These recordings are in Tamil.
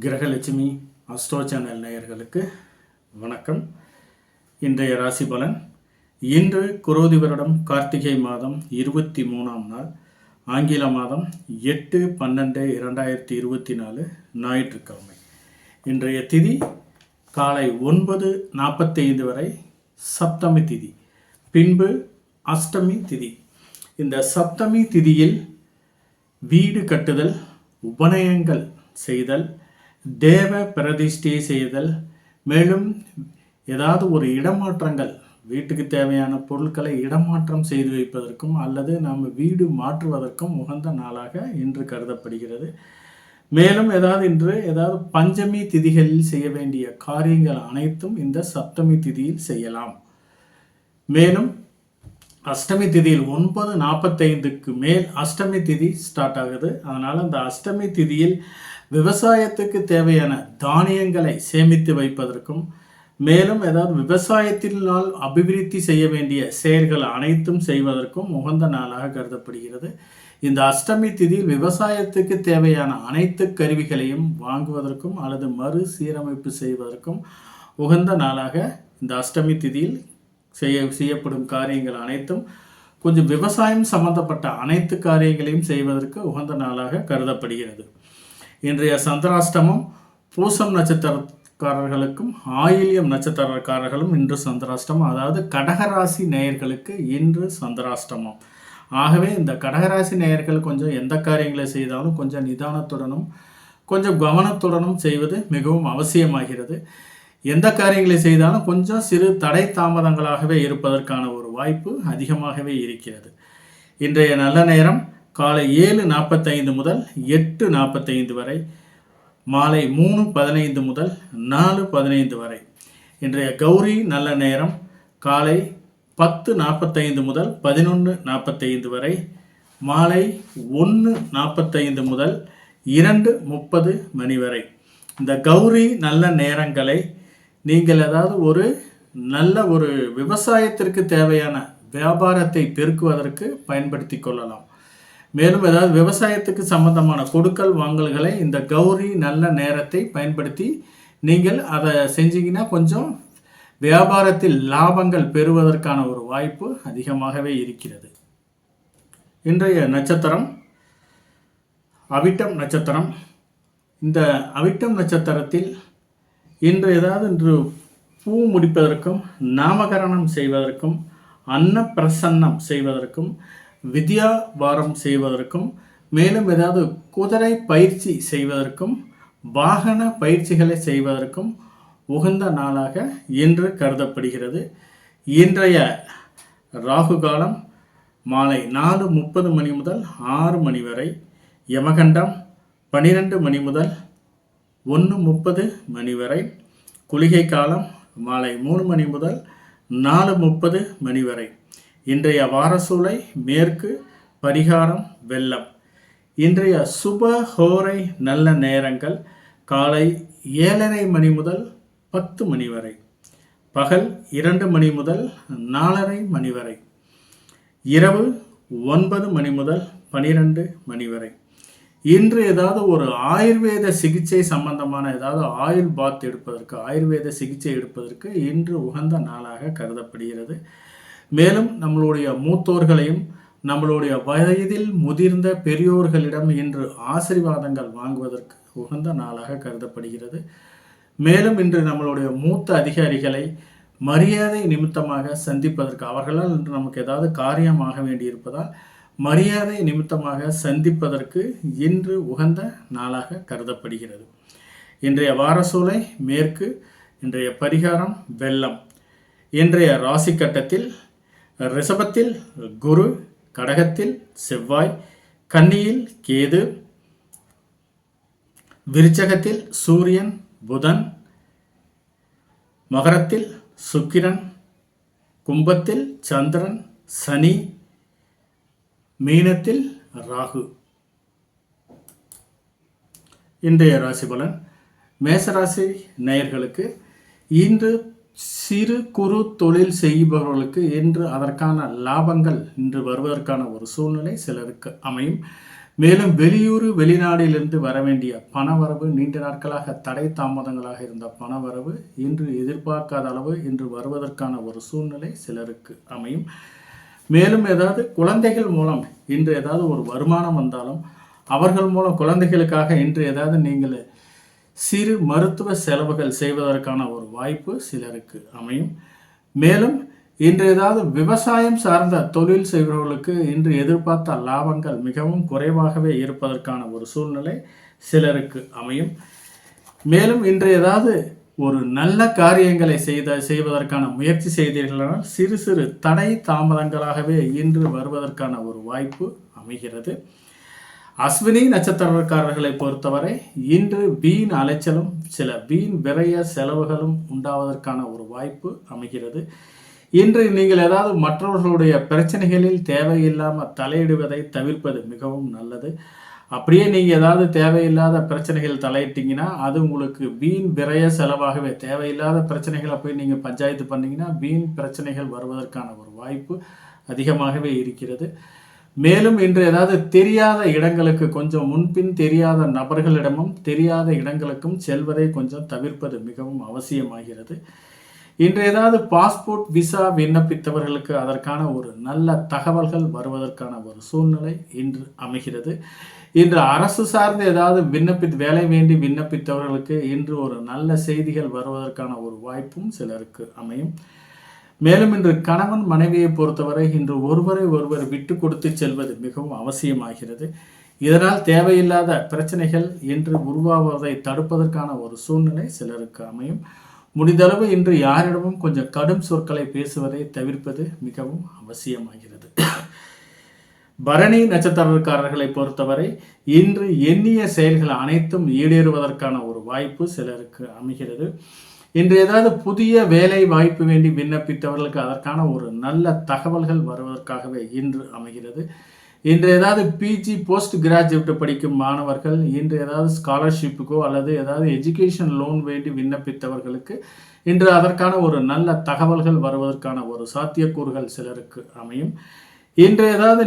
கிரகலட்சுமி அஸ்ட்ரோ சேனல் நேயர்களுக்கு வணக்கம். இன்றைய ராசி பலன். இன்று குரோதி வருடம் கார்த்திகை மாதம் 23ஆம் நாள், ஆங்கில மாதம் 8/12/2024 ஞாயிற்றுக்கிழமை. இன்றைய திதி காலை 9:45 வரை சப்தமி திதி, பின்பு அஷ்டமி திதி. இந்த சப்தமி திதியில் வீடு கட்டுதல், உபநயங்கள் செய்தல், தேவ பிரதிஷ்டை செய்தல், மேலும் ஏதாவது ஒரு இடமாற்றங்கள், வீட்டுக்கு தேவையான பொருட்களை இடமாற்றம் செய்து வைப்பதற்கும் அல்லது நாம் வீடு மாற்றுவதற்கும் உகந்த நாளாக இன்று கருதப்படுகிறது. மேலும் இன்று பஞ்சமி திதிகளில் செய்ய வேண்டிய காரியங்கள் அனைத்தும் இந்த சப்தமி திதியில் செய்யலாம். மேலும் அஷ்டமி திதியில் 9:45க்கு மேல் அஷ்டமி திதி ஸ்டார்ட் ஆகுது. அதனால் அந்த அஷ்டமி திதியில் விவசாயத்துக்கு தேவையான தானியங்களை சேமித்து வைப்பதற்கும், மேலும் விவசாயத்தினால் அபிவிருத்தி செய்ய வேண்டிய செயல்கள் அனைத்தும் செய்வதற்கும் உகந்த நாளாக கருதப்படுகிறது. இந்த அஷ்டமி திதியில் விவசாயத்துக்கு தேவையான அனைத்து கருவிகளையும் வாங்குவதற்கும் அல்லது மறுசீரமைப்பு செய்வதற்கும் உகந்த நாளாக இந்த அஷ்டமி திதியில் செய்யப்படும் காரியங்கள் அனைத்தும் கொஞ்சம் விவசாயம் சம்பந்தப்பட்ட அனைத்து காரியங்களையும் செய்வதற்கு உகந்த நாளாக கருதப்படுகிறது. இன்றைய சந்திராஷ்டமம் பூசம் நட்சத்திரக்காரர்களுக்கும் ஆயில்யம் நட்சத்திரக்காரர்களும் இன்று சந்திராஷ்டமம், அதாவது கடகராசி நேயர்களுக்கு இன்று சந்திராஷ்டமம். ஆகவே இந்த கடகராசி நேயர்கள் கொஞ்சம் எந்த காரியங்களை செய்தாலும் கொஞ்சம் நிதானத்துடனும் கொஞ்சம் கவனத்துடனும் செய்வது மிகவும் அவசியமாகிறது. எந்த காரியங்களை செய்தாலும் கொஞ்சம் சிறு தடை தாமதங்களாகவே இருப்பதற்கான ஒரு வாய்ப்பு அதிகமாகவே இருக்கிறது. இன்றைய நல்ல நேரம் காலை 7:45 முதல் 8:45 வரை, மாலை 3:15 முதல் 4:15 வரை. இன்றைய கௌரி நல்ல நேரம் காலை 10:45 முதல் 11:45 வரை, மாலை 1:45 முதல் 2:30 மணி வரை. இந்த கௌரி நல்ல நேரங்களை நீங்கள் ஒரு நல்ல ஒரு விவசாயத்திற்கு தேவையான வியாபாரத்தை பெருக்குவதற்கு பயன்படுத்தி கொள்ளலாம். மேலும் விவசாயத்துக்கு சம்பந்தமான கொடுக்கல் வாங்கல்களை இந்த கௌரி நல்ல நேரத்தை பயன்படுத்தி நீங்கள் அதை செஞ்சீங்கன்னா கொஞ்சம் வியாபாரத்தில் லாபங்கள் பெறுவதற்கான ஒரு வாய்ப்பு அதிகமாகவே இருக்கிறது. இன்றைய நட்சத்திரம் அவிட்டம் நட்சத்திரம். இந்த அவிட்டம் நட்சத்திரத்தில் இன்று பூ முடிப்பதற்கும், நாமகரணம் செய்வதற்கும், அன்னப்பிரசன்னம் செய்வதற்கும், வித்யாபாரம் செய்வதற்கும், மேலும் குதிரை பயிற்சி செய்வதற்கும், வாகன பயிற்சிகளை செய்வதற்கும் உகந்த நாளாக இன்று கருதப்படுகிறது. இன்றைய ராகு காலம் மாலை 4:30 மணி முதல் 6 மணி வரை, யமகண்டம் 12 மணி முதல் 1:30 மணி வரை, குளிகை காலம் மாலை 3 மணி முதல் 4:30 மணி வரை. இன்றைய வாரசூலை மேற்கு, பரிகாரம் வெள்ளம். இன்றைய சுப ஹோரை நல்ல நேரங்கள் காலை 7:30 மணி முதல் 10 மணி வரை, பகல் 2 மணி முதல் 4:30 மணி வரை, இரவு 9 மணி முதல் 12 மணி வரை. இன்று ஒரு ஆயுர்வேத சிகிச்சை சம்பந்தமான ஆயுள் பாத் எடுப்பதற்கு, ஆயுர்வேத சிகிச்சை எடுப்பதற்கு இன்று உகந்த நாளாக கருதப்படுகிறது. மேலும் நம்மளுடைய மூத்தோர்களையும் நம்மளுடைய வயதில் முதிர்ந்த பெரியோர்களிடம் இன்று ஆசீர்வாதங்கள் வாங்குவதற்கு உகந்த நாளாக கருதப்படுகிறது. மேலும் இன்று நம்மளுடைய மூத்த அதிகாரிகளை மரியாதை நிமித்தமாக சந்திப்பதற்கு, அவர்களால் இன்று நமக்கு காரியமாக வேண்டியிருப்பதால் மரியாதை நிமித்தமாக சந்திப்பதற்கு இன்று உகந்த நாளாக கருதப்படுகிறது. இன்றைய வாரசூலை மேற்கு, இன்றைய பரிகாரம் வெள்ளம். இன்றைய ராசி கட்டத்தில் ரிஷபத்தில் குரு, கடகத்தில் செவ்வாய், கன்னியில் கேது, விருச்சகத்தில் சூரியன் புதன், மகரத்தில் சுக்கிரன், கும்பத்தில் சந்திரன் சனி, மீனத்தில் ராகு. இன்றைய ராசி பலன். மேசராசி நேயர்களுக்கு இன்று சிறு குறு தொழில் செய்பவர்களுக்கு இன்று அதற்கான லாபங்கள் இன்று வருவதற்கான ஒரு சூழ்நிலை சிலருக்கு அமையும். மேலும் வெளியூர் வெளிநாட்டிலிருந்து வர வேண்டிய பணவரவு, நீண்ட நாட்களாக தடை தாமதங்களாக இருந்த பணவரவு இன்று எதிர்பார்க்காத அளவு இன்று வருவதற்கான ஒரு சூழ்நிலை சிலருக்கு அமையும். மேலும் ஏதாவது குழந்தைகள் மூலம் இன்று ஏதாவது ஒரு வருமானம் வந்தாலும் அவர்கள் மூலம் குழந்தைகளுக்காக இன்று ஏதாவது நீங்கள் சிறு மருத்துவ செலவுகள் செய்வதற்கான ஒரு வாய்ப்பு சிலருக்கு அமையும். மேலும் இன்று ஏதாவது விவசாயம் சார்ந்த தொழில் செய்பவர்களுக்கு இன்று எதிர்பார்த்த லாபங்கள் மிகவும் குறைவாகவே இருப்பதற்கான ஒரு சூழ்நிலை சிலருக்கு அமையும். மேலும் இன்று ஏதாவது ஒரு நல்ல காரியங்களை செய்வதற்கான முயற்சி செய்தீர்களானால் சிறு சிறு தடை தாமதங்களாகவே இன்று வருவதற்கான ஒரு வாய்ப்பு அமைகிறது. அஸ்வினி நட்சத்திரக்காரர்களை பொறுத்தவரை இன்று வீண் அலைச்சலும் சில வீண் விரய செலவுகளும் உண்டாவதற்கான ஒரு வாய்ப்பு அமைகிறது. இன்று நீங்கள் ஏதாவது மற்றவர்களுடைய பிரச்சனைகளில் தேவையில்லாமல் தலையிடுவதை தவிர்ப்பது மிகவும் நல்லது. அப்படியே நீங்கள் ஏதாவது தேவையில்லாத பிரச்சனைகள் தலையிட்டீங்கன்னா அது உங்களுக்கு வீண் விரய செலவாகவே, தேவையில்லாத பிரச்சனைகளை போய் நீங்கள் பஞ்சாயத்து பண்ணிங்கன்னா வீண் பிரச்சனைகள் வருவதற்கான ஒரு வாய்ப்பு அதிகமாகவே இருக்கிறது. மேலும் இன்று ஏதாவது தெரியாத இடங்களுக்கு, கொஞ்சம் முன்பின் தெரியாத நபர்களிடமும் தெரியாத இடங்களுக்கும் செல்வதை கொஞ்சம் தவிர்ப்பது மிகவும் அவசியமாகிறது. இன்று ஏதாவது பாஸ்போர்ட் விசா விண்ணப்பித்தவர்களுக்கு அதற்கான ஒரு நல்ல தகவல்கள் வருவதற்கான ஒரு சூழ்நிலை இன்று அமைகிறது. இன்று அரசு சார்ந்து ஏதாவது வேலை வேண்டி விண்ணப்பித்தவர்களுக்கு இன்று ஒரு நல்ல செய்திகள் வருவதற்கான ஒரு வாய்ப்பும் சிலருக்கு அமையும். மேலும் இன்று கணவன் மனைவியை பொறுத்தவரை இன்று ஒருவரை ஒருவர் விட்டு கொடுத்து செல்வது மிகவும் அவசியமாகிறது. இதனால் தேவையில்லாத பிரச்சனைகள் இன்று உருவாவதை தடுப்பதற்கான ஒரு சூழ்நிலை சிலருக்கு அமையும். முடிந்தளவு இன்று யாரிடமும் கொஞ்சம் கடும் சொற்களை பேசுவதை தவிர்ப்பது மிகவும் அவசியமாகிறது. பரணி நட்சத்திரக்காரர்களை பொறுத்தவரை இன்று எண்ணிய செயல்கள் அனைத்தும் ஈடேறுவதற்கான ஒரு வாய்ப்பு சிலருக்கு அமைகிறது. இன்று ஏதாவது புதிய வேலை வாய்ப்பு வேண்டி விண்ணப்பித்தவர்களுக்கு அதற்கான ஒரு நல்ல தகவல்கள் வருவதற்காகவே இன்று அமைகிறது. இன்று ஏதாவது பிஜி போஸ்ட் கிராஜுவேட் படிக்கும் மாணவர்கள் இன்று ஏதாவது ஸ்காலர்ஷிப்புக்கோ அல்லது ஏதாவது எஜுகேஷன் லோன் வேண்டி விண்ணப்பித்தவர்களுக்கு இன்று அதற்கான ஒரு நல்ல தகவல்கள் வருவதற்கான ஒரு சாத்தியக்கூறுகள் சிலருக்கு அமையும். இன்று ஏதாவது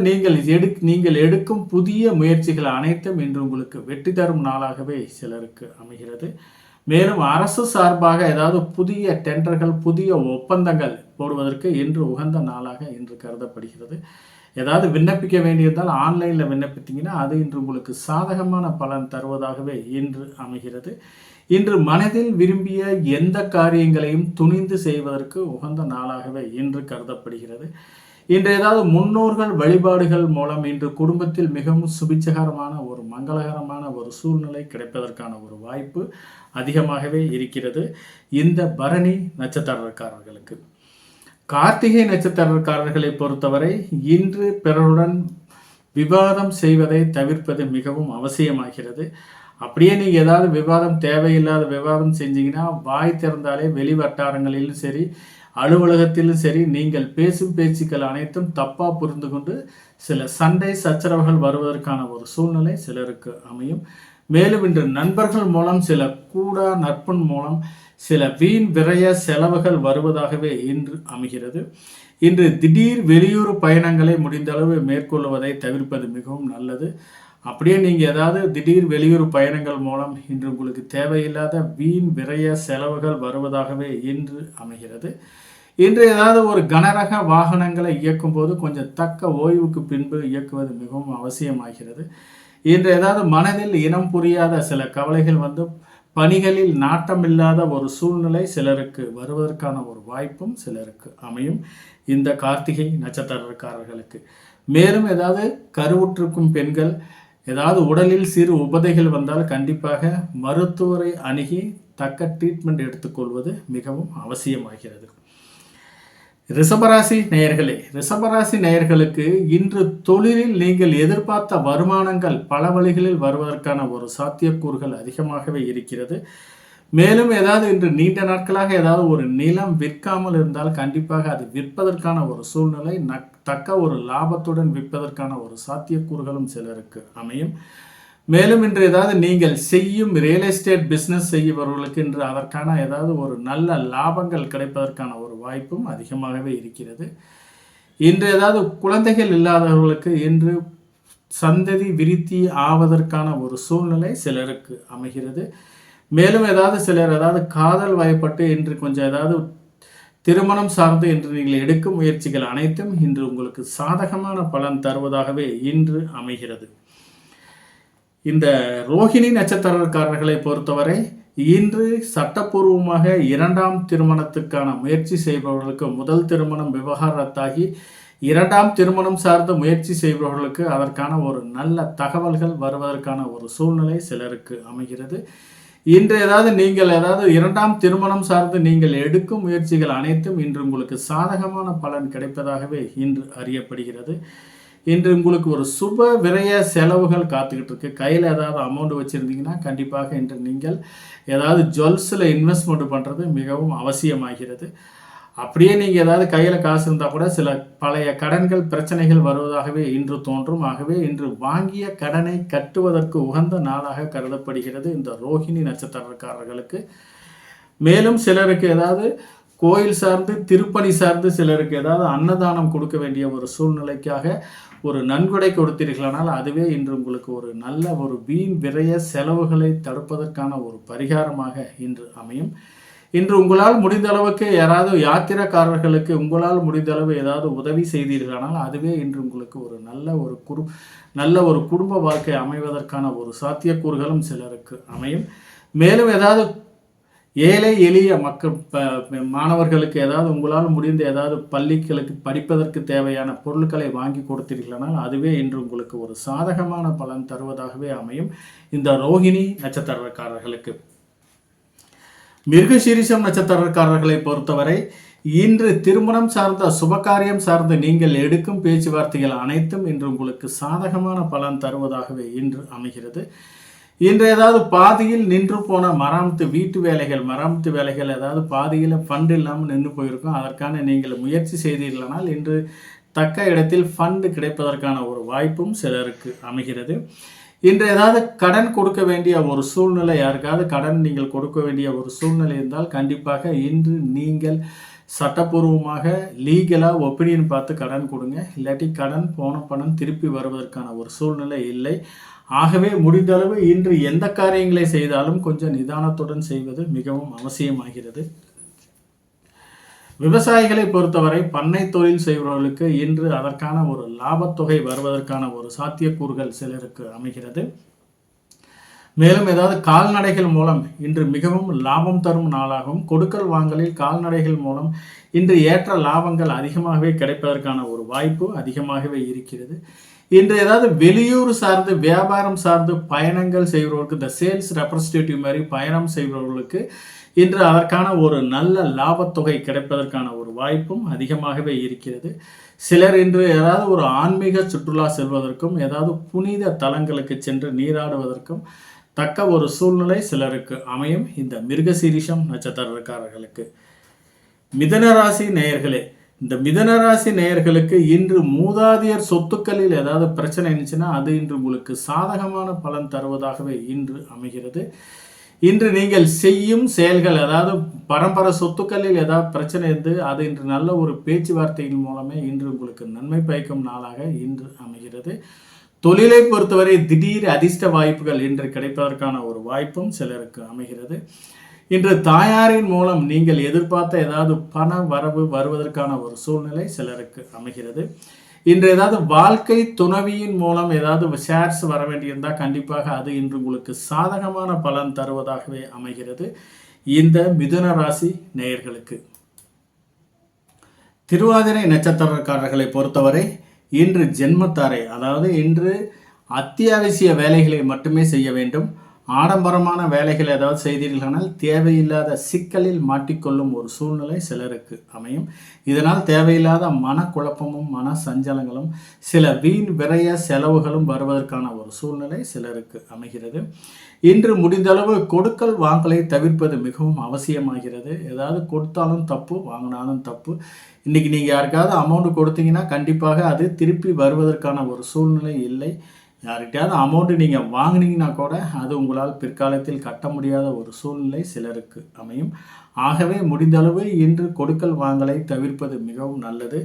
நீங்கள் எடுக்கும் புதிய முயற்சிகள் அனைத்தும் இன்று உங்களுக்கு வெற்றி தரும் நாளாகவே சிலருக்கு அமைகிறது. மேலும் அரசு சார்பாக ஏதாவது புதிய டெண்டர்கள், புதிய ஒப்பந்தங்கள் போடுவதற்கு இன்று உகந்த நாளாக இன்று கருதப்படுகிறது. ஏதாவது விண்ணப்பிக்க வேண்டியிருந்தால் ஆன்லைனில் விண்ணப்பித்தீங்கன்னா அது இன்று உங்களுக்கு சாதகமான பலன் தருவதாகவே இன்று அமைகிறது. இன்று மனதில் விரும்பிய எந்த காரியங்களையும் துணிந்து செய்வதற்கு உகந்த நாளாகவே இன்று கருதப்படுகிறது. இன்று ஏதாவது முன்னோர்கள் வழிபாடுகள் மூலம் இன்று குடும்பத்தில் மிகவும் சுபிச்சகரமான ஒரு மங்களகரமான ஒரு சூழ்நிலை கிடைப்பதற்கான ஒரு வாய்ப்பு அதிகமாகவே இருக்கிறது இந்த பரணி நட்சத்திரக்காரர்களுக்கு. கார்த்திகை நட்சத்திரக்காரர்களை பொறுத்தவரை இன்று பிறருடன் விவாதம் செய்வதை தவிர்ப்பது மிகவும் அவசியமாகிறது. அப்படியே நீங்கள் ஏதாவது தேவையில்லாத விவாதம் செஞ்சீங்கன்னா வாய் திறந்தாலே வெளி வட்டாரங்களிலும் சரி, அலுவலகத்திலும் சரி, நீங்கள் பேசும் பேச்சுக்கள் அனைத்தும் தப்பாக புரிந்து கொண்டு சில சண்டை சச்சரவுகள் வருவதற்கான ஒரு சூழ்நிலை சிலருக்கு அமையும். மேலும் இன்று நண்பர்கள் மூலம் சில கூடா நட்பின் மூலம் சில வீண் விரய செலவுகள் வருவதாகவே இன்று அமைகிறது. இன்று திடீர் வெளியூர் பயணங்களை முடிந்த அளவு மேற்கொள்வதை தவிர்ப்பது மிகவும் நல்லது. அப்படியே நீங்கள் ஏதாவது திடீர் வெளியூர் பயணங்கள் மூலம் இன்று உங்களுக்கு தேவையில்லாத வீண் விரய செலவுகள் வருவதாகவே இன்று அமைகிறது. இன்று ஏதாவது ஒரு கனரக வாகனங்களை இயக்கும் போது கொஞ்சம் தக்க ஓய்வுக்கு பின்பு இயக்குவது மிகவும் அவசியமாகிறது. இன்று ஏதாவது மனதில் இனம் புரியாத சில கவலைகள் வந்து பணிகளில் நாட்டமில்லாத ஒரு சூழ்நிலை சிலருக்கு வருவதற்கான ஒரு வாய்ப்பும் சிலருக்கு அமையும் இந்த கார்த்திகை நட்சத்திரக்காரர்களுக்கு. மேலும் ஏதாவது கருவுற்றிருக்கும் பெண்கள் ஏதாவது உடலில் சிறு உபதைகள் வந்தால் கண்டிப்பாக மருத்துவரை அணுகி தக்க ட்ரீட்மெண்ட் எடுத்துக்கொள்வது மிகவும் அவசியமாகிறது. ரிஷபராசி நேயர்களுக்கு இன்று தொழிலில் நீங்கள் எதிர்பார்த்த வருமானங்கள் பல வழிகளில் வருவதற்கான ஒரு சாத்தியக்கூறுகள் அதிகமாகவே இருக்கிறது. மேலும் ஏதாவது இன்று நீண்ட நாட்களாக ஏதாவது ஒரு நிலம் விற்காமல் இருந்தால் கண்டிப்பாக அது விற்பதற்கான ஒரு சூழ்நிலை, தக்க ஒரு லாபத்துடன் விற்பதற்கான ஒரு சாத்தியக்கூறுகளும் சிலருக்கு அமையும். மேலும் இன்று ஏதாவது நீங்கள் செய்யும் ரியல் எஸ்டேட் பிஸ்னஸ் செய்பவர்களுக்கு இன்று அதற்கான ஏதாவது ஒரு நல்ல லாபங்கள் கிடைப்பதற்கான ஒரு வாய்ப்பும் அதிகமாகவே இருக்கிறது. இன்று ஏதாவது குழந்தைகள் இல்லாதவர்களுக்கு இன்று சந்ததி விருத்தி ஆவதற்கான ஒரு சூழ்நிலை சிலருக்கு அமைகிறது. மேலும் சிலர் காதல் வயப்பட்டு இன்று கொஞ்சம் திருமணம் சார்ந்து இன்று நீங்கள் எடுக்கும் முயற்சிகள் அனைத்தும் இன்று உங்களுக்கு சாதகமான பலன் தருவதாகவே இன்று அமைகிறது. இந்த ரோஹிணி நட்சத்திரக்காரர்களை பொறுத்தவரை இன்று சட்டப்பூர்வமாக 2ஆம் திருமணத்துக்கான முயற்சி செய்பவர்களுக்கு முதல் திருமணம் விவகாரத்தாகி 2ஆம் திருமணம் சார்ந்த முயற்சி செய்பவர்களுக்கு அதற்கான ஒரு நல்ல தகவல்கள் வருவதற்கான ஒரு சூழ்நிலை சிலருக்கு அமைகிறது. இன்று நீங்கள் 2ஆம் திருமணம் சார்ந்து நீங்கள் எடுக்கும் முயற்சிகள் அனைத்தும் இன்று உங்களுக்கு சாதகமான பலன் கிடைப்பதாகவே இன்று அறியப்படுகிறது. இன்று உங்களுக்கு ஒரு சுப விரய செலவுகள் காத்துக்கிட்டு இருக்கு. கையில் அமௌண்ட் வச்சுருந்தீங்கன்னா கண்டிப்பாக இன்று நீங்கள் ஜுவல்ஸில் இன்வெஸ்ட்மெண்ட் பண்ணுறது மிகவும் அவசியமாகிறது. அப்படியே நீங்கள் கையில் காசு இருந்தால் கூட சில பழைய கடன்கள் பிரச்சனைகள் வருவதாகவே இன்று தோன்றும். ஆகவே இன்று வாங்கிய கடனை கட்டுவதற்கு உகந்த நாளாக கருதப்படுகிறது இந்த ரோஹிணி நட்சத்திரக்காரர்களுக்கு. மேலும் சிலருக்கு கோயில் சார்ந்து திருப்பணி சார்ந்து சிலருக்கு அன்னதானம் கொடுக்க வேண்டிய ஒரு சூழ்நிலைக்காக ஒரு நன்கொடை கொடுத்தீர்களானால் அதுவே இன்று உங்களுக்கு ஒரு நல்ல ஒரு வீண் விரய செலவுகளை தடுப்பதற்கான ஒரு பரிகாரமாக இன்று அமையும். இன்று உங்களால் முடிந்த அளவுக்கு யாத்திரைக்காரர்களுக்கு உங்களால் முடிந்த அளவு உதவி செய்தீர்களானால் அதுவே இன்று உங்களுக்கு ஒரு நல்ல ஒரு குடும்ப வாழ்க்கை அமைவதற்கான ஒரு சாத்தியக்கூறுகளும் சிலருக்கு அமையும். மேலும் ஏழை எளிய மக்கள் மாணவர்களுக்கு உங்களால் முடிந்த பள்ளிகளுக்கு படிப்பதற்கு தேவையான பொருட்களை வாங்கி கொடுத்தீர்களானால் அதுவே இன்று உங்களுக்கு ஒரு சாதகமான பலன் தருவதாகவே அமையும் இந்த ரோஹிணி நட்சத்திரக்காரர்களுக்கு. மிருகசீரிஷம் நட்சத்திரக்காரர்களை பொறுத்தவரை இன்று திருமணம் சார்ந்த சுபகாரியம் சார்ந்து நீங்கள் எடுக்கும் பேச்சுவார்த்தைகள் அனைத்தும் இன்று உங்களுக்கு சாதகமான பலன் தருவதாகவே இன்று அமைகிறது. இன்று பாதியில் நின்று போன வீட்டு வேலைகள் மராமத்து வேலைகள் பாதியில் ஃபண்ட் இல்லாமல் நின்று போயிருக்கும். அதற்கான நீங்கள் முயற்சி செய்தீர்களானால் இன்று தக்க இடத்தில் ஃபண்டு கிடைப்பதற்கான ஒரு வாய்ப்பும் சிலருக்கு அமைகிறது. இன்று கடன் கொடுக்க வேண்டிய ஒரு சூழ்நிலை, யாருக்காவது கடன் நீங்கள் கொடுக்க வேண்டிய ஒரு சூழ்நிலை இருந்தால் கண்டிப்பாக இன்று நீங்கள் சட்டப்பூர்வமாக லீகலாக ஒப்பீனியன் பார்த்து கடன் கொடுங்க. இல்லாட்டி கடன் போன பணம் திருப்பி வருவதற்கான ஒரு சூழ்நிலை இல்லை. ஆகவே முடிந்தளவு இன்று எந்த காரியங்களை செய்தாலும் கொஞ்சம் நிதானத்துடன் செய்வது மிகவும் அவசியமாகிறது. விவசாயிகளை பொறுத்தவரை பண்ணை தொழில் செய்பவர்களுக்கு இன்று அதற்கான ஒரு லாபத்தொகை வருவதற்கான ஒரு சாத்தியக்கூறுகள் சிலருக்கு அமைகிறது. மேலும் கால்நடைகள் மூலம் இன்று மிகவும் லாபம் தரும் நாளாகவும் கொடுக்கல் வாங்கலில் கால்நடைகள் மூலம் இன்று ஏற்ற லாபங்கள் அதிகமாகவே கிடைப்பதற்கான ஒரு வாய்ப்பு அதிகமாகவே இருக்கிறது. இன்று வெளியூர் சார்ந்து வியாபாரம் சார்ந்து பயணங்கள் செய்பவர்களுக்கு இந்த சேல்ஸ் ரெப்ரஸன்டேட்டிவ் மாதிரி பயணம் செய்பவர்களுக்கு இன்று அதற்கான ஒரு நல்ல லாபத்தொகை கிடைப்பதற்கான ஒரு வாய்ப்பும் அதிகமாகவே இருக்கிறது. சிலர் இன்று ஒரு ஆன்மீக சுற்றுலா செல்வதற்கும் புனித தலங்களுக்கு சென்று நீராடுவதற்கும் தக்க ஒரு சூழ்நிலை சிலருக்கு அமையும் இந்த மிருகசீரிஷம் நட்சத்திரக்காரர்களுக்கு. மிதுனராசி நேயர்களே, இந்த மிதுனராசி நேயர்களுக்கு இன்று மூதாதையர் சொத்துக்களில் பிரச்சனை இருந்துச்சுன்னா அது இன்று உங்களுக்கு சாதகமான பலன் தருவதாகவே இன்று அமைகிறது. இன்று நீங்கள் செய்யும் செயல்கள் பரம்பரை சொத்துக்களில் பிரச்சனை இருந்து அது இன்று நல்ல ஒரு பேச்சுவார்த்தையின் மூலமே இன்று உங்களுக்கு நன்மை பயக்கும் நாளாக இன்று அமைகிறது. தொழிலை பொறுத்தவரை திடீர் அதிர்ஷ்ட வாய்ப்புகள் இன்று கிடைப்பதற்கான ஒரு வாய்ப்பும் சிலருக்கு அமைகிறது. இன்று தாயாரின் மூலம் நீங்கள் எதிர்பார்த்த பண வரவு வருவதற்கான ஒரு சூழ்நிலை சிலருக்கு அமைகிறது. இன்று வாழ்க்கை துணவியின் மூலம் ஷேர்ஸ் வர வேண்டியிருந்தால் கண்டிப்பாக அது இன்று உங்களுக்கு சாதகமான பலன் தருவதாகவே அமைகிறது இந்த மிதுன ராசி நேயர்களுக்கு. திருவாதிரை நட்சத்திரக்காரர்களை பொறுத்தவரை இன்று ஜென்மத்தாரை இன்று அத்தியாவசிய வேலைகளை மட்டுமே செய்ய வேண்டும். ஆடம்பரமான வேலைகள் செய்தீர்களானால் தேவையில்லாத சிக்கலில் மாட்டிக்கொள்ளும் ஒரு சூழ்நிலை சிலருக்கு அமையும். இதனால் தேவையில்லாத மனக்குழப்பமும் மன சஞ்சலங்களும் சில வீண் விரய செலவுகளும் வருவதற்கான ஒரு சூழ்நிலை சிலருக்கு அமைகிறது. இன்று முடிந்தளவு கொடுக்கல் வாங்கலை தவிர்ப்பது மிகவும் அவசியமாகிறது. கொடுத்தாலும் தப்பு, வாங்கினாலும் தப்பு. இன்றைக்கி நீங்கள் யாருக்காவது அமௌண்ட் கொடுத்தீங்கன்னா கண்டிப்பாக அது திருப்பி வருவதற்கான ஒரு சூழ்நிலை இல்லை. யார்கிட்டையாவது அமௌண்ட்டு நீங்கள் வாங்கினீங்கன்னா கூட அது உங்களால் பிற்காலத்தில் கட்ட முடியாத ஒரு சூழ்நிலை சிலருக்கு அமையும். ஆகவே முடிந்தளவு இன்று கொடுக்கல் வாங்கலை தவிர்ப்பது மிகவும் நல்லது.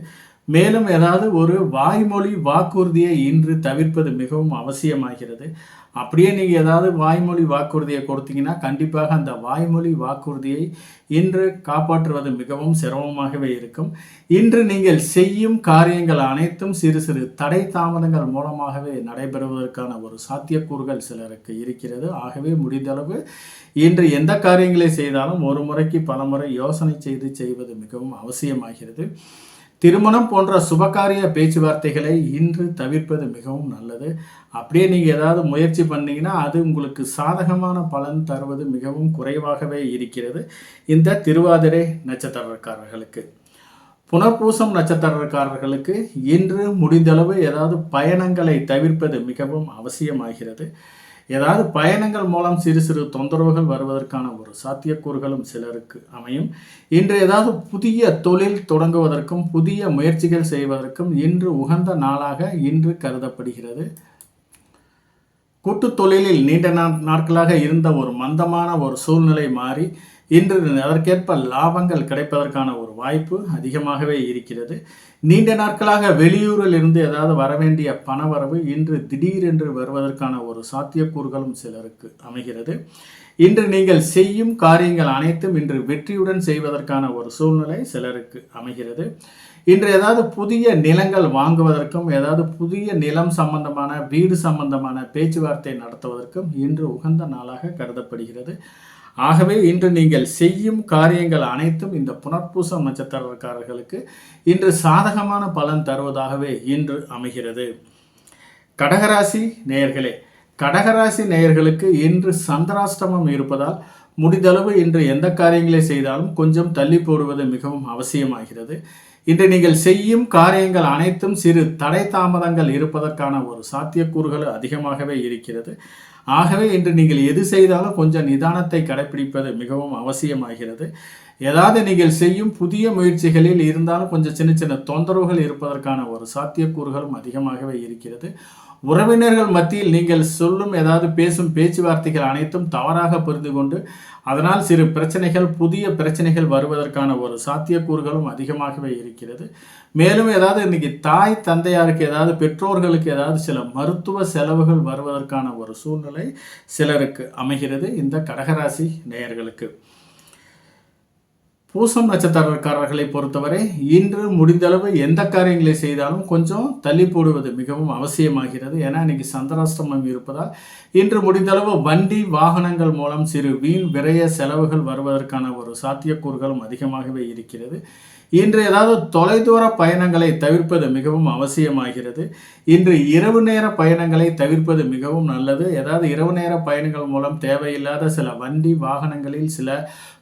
மேலும் ஏதாவது ஒரு வாய்மொழி வாக்குறுதியை இன்று தவிர்ப்பது மிகவும் அவசியமாகிறது. அப்படியே நீங்கள் ஏதாவது வாய்மொழி வாக்குறுதியை கொடுத்தீங்கன்னா கண்டிப்பாக அந்த வாய்மொழி வாக்குறுதியை இன்று காப்பாற்றுவது மிகவும் சிரமமாகவே இருக்கும். இன்று நீங்கள் செய்யும் காரியங்கள் அனைத்தும் சிறு சிறு தடை தாமதங்கள் மூலமாகவே நடைபெறுவதற்கான ஒரு சாத்தியக்கூறுகள் சிலருக்கு இருக்கிறது. ஆகவே முடிந்தளவு இன்று எந்த காரியங்களை செய்தாலும் ஒரு முறைக்கு பல முறை யோசனை செய்வது மிகவும் அவசியமாகிறது. திருமணம் போன்ற சுபகாரிய பேச்சுவார்த்தைகளை இன்று தவிர்ப்பது மிகவும் நல்லது. அப்படியே நீங்கள் ஏதாவது முயற்சி பண்ணீங்கன்னா அது உங்களுக்கு சாதகமான பலன் தருவது மிகவும் குறைவாகவே இருக்கிறது. இந்த திருவாதிரை நட்சத்திரக்காரர்களுக்கு புனர்பூசம் நட்சத்திரக்காரர்களுக்கு இன்று முடிந்தளவு ஏதாவது பயணங்களை தவிர்ப்பது மிகவும் அவசியமாகிறது. ஏதாவது பயணங்கள் மூலம் சிறு சிறு தொந்தரவுகள் வருவதற்கான ஒரு சாத்தியக்கூறுகளும் சிலருக்கு அமையும். இன்று ஏதாவது புதிய தொழில் தொடங்குவதற்கும் புதிய முயற்சிகள் செய்வதற்கும் இன்று உகந்த நாளாக இன்று கருதப்படுகிறது. கூட்டு தொழிலில் நீண்ட நாட்களாக இருந்த ஒரு மந்தமான ஒரு சூழ்நிலை மாறி இன்று அதற்கேற்ப லாபங்கள் கிடைப்பதற்கான ஒரு வாய்ப்பு அதிகமாகவே இருக்கிறது. நீண்ட நாட்களாக வெளியூரில் இருந்து ஏதாவது வரவேண்டிய பணவரவு இன்று திடீரென்று வருவதற்கான ஒரு சாத்தியக்கூறுகளும் சிலருக்கு அமைகிறது. இன்று நீங்கள் செய்யும் காரியங்கள் அனைத்தும் இன்று வெற்றியுடன் செய்வதற்கான ஒரு சூழ்நிலை சிலருக்கு அமைகிறது. இன்று ஏதாவது புதிய நிலங்கள் வாங்குவதற்கும் ஏதாவது புதிய நிலம் சம்பந்தமான வீடு சம்பந்தமான பேச்சுவார்த்தை நடத்துவதற்கும் இன்று உகந்த நாளாக கருதப்படுகிறது. ஆகவே இன்று நீங்கள் செய்யும் காரியங்கள் அனைத்தும் இந்த புனர்பூசம் நட்சத்திரக்காரர்களுக்கு இன்று சாதகமான பலன் தருவதாகவே இன்று அமைகிறது. கடகராசி நேயர்களே, கடகராசி நேயர்களுக்கு இன்று சந்திராஷ்டமம் இருப்பதால் முடிந்தளவு இன்று எந்த காரியங்களை செய்தாலும் கொஞ்சம் தள்ளி போடுவது மிகவும் அவசியமாகிறது. இன்று நீங்கள் செய்யும் காரியங்கள் அனைத்தும் சிறு தடை தாமதங்கள் இருப்பதற்கான ஒரு சாத்தியக்கூறுகள் அதிகமாகவே இருக்கிறது. ஆகவே இன்று நீங்கள் எது செய்தாலும் கொஞ்சம் நிதானத்தை கடைபிடிப்பது மிகவும் அவசியமாகிறது. ஏதாவது நீங்கள் செய்யும் புதிய முயற்சிகளில் இருந்தாலும் கொஞ்சம் சின்ன சின்ன தொந்தரவுகள் இருப்பதற்கான ஒரு சாத்தியக்கூறுகளும் அதிகமாகவே இருக்கிறது. உறவினர்கள் மத்தியில் நீங்கள் சொல்லும் ஏதாவது பேசும் பேச்சுவார்த்தைகள் அனைத்தும் தவறாக புரிந்து கொண்டு அதனால் சிறு பிரச்சனைகள் புதிய பிரச்சனைகள் வருவதற்கான ஒரு சாத்தியக்கூறுகளும் அதிகமாகவே இருக்கிறது. மேலும் ஏதாவது இன்னைக்கு தாய் தந்தையாருக்கு ஏதாவது பெற்றோர்களுக்கு ஏதாவது சில மருத்துவ செலவுகள் வருவதற்கான ஒரு சூழ்நிலை சிலருக்கு அமைகிறது. இந்த கடகராசி நேயர்களுக்கு பூசம் நட்சத்திரக்காரர்களை பொறுத்தவரை இன்று முடிந்தளவு எந்த காரியங்களை செய்தாலும் கொஞ்சம் தள்ளி போடுவது மிகவும் அவசியமாகிறது. ஏன்னா இன்னைக்கு சந்திராஷ்டமம் இருப்பதால் இன்று முடிந்தளவு வண்டி வாகனங்கள் மூலம் சிறு வீண் விரய செலவுகள் வருவதற்கான ஒரு சாத்தியக்கூறுகளும் அதிகமாகவே இருக்கிறது. இன்று ஏதாவது தொலைதூர பயணங்களை தவிர்ப்பது மிகவும் அவசியமாகிறது. இன்று இரவு நேர பயணங்களை தவிர்ப்பது மிகவும் நல்லது. ஏதாவது இரவு நேர பயணங்கள் மூலம் தேவையில்லாத சில வண்டி வாகனங்களில் சில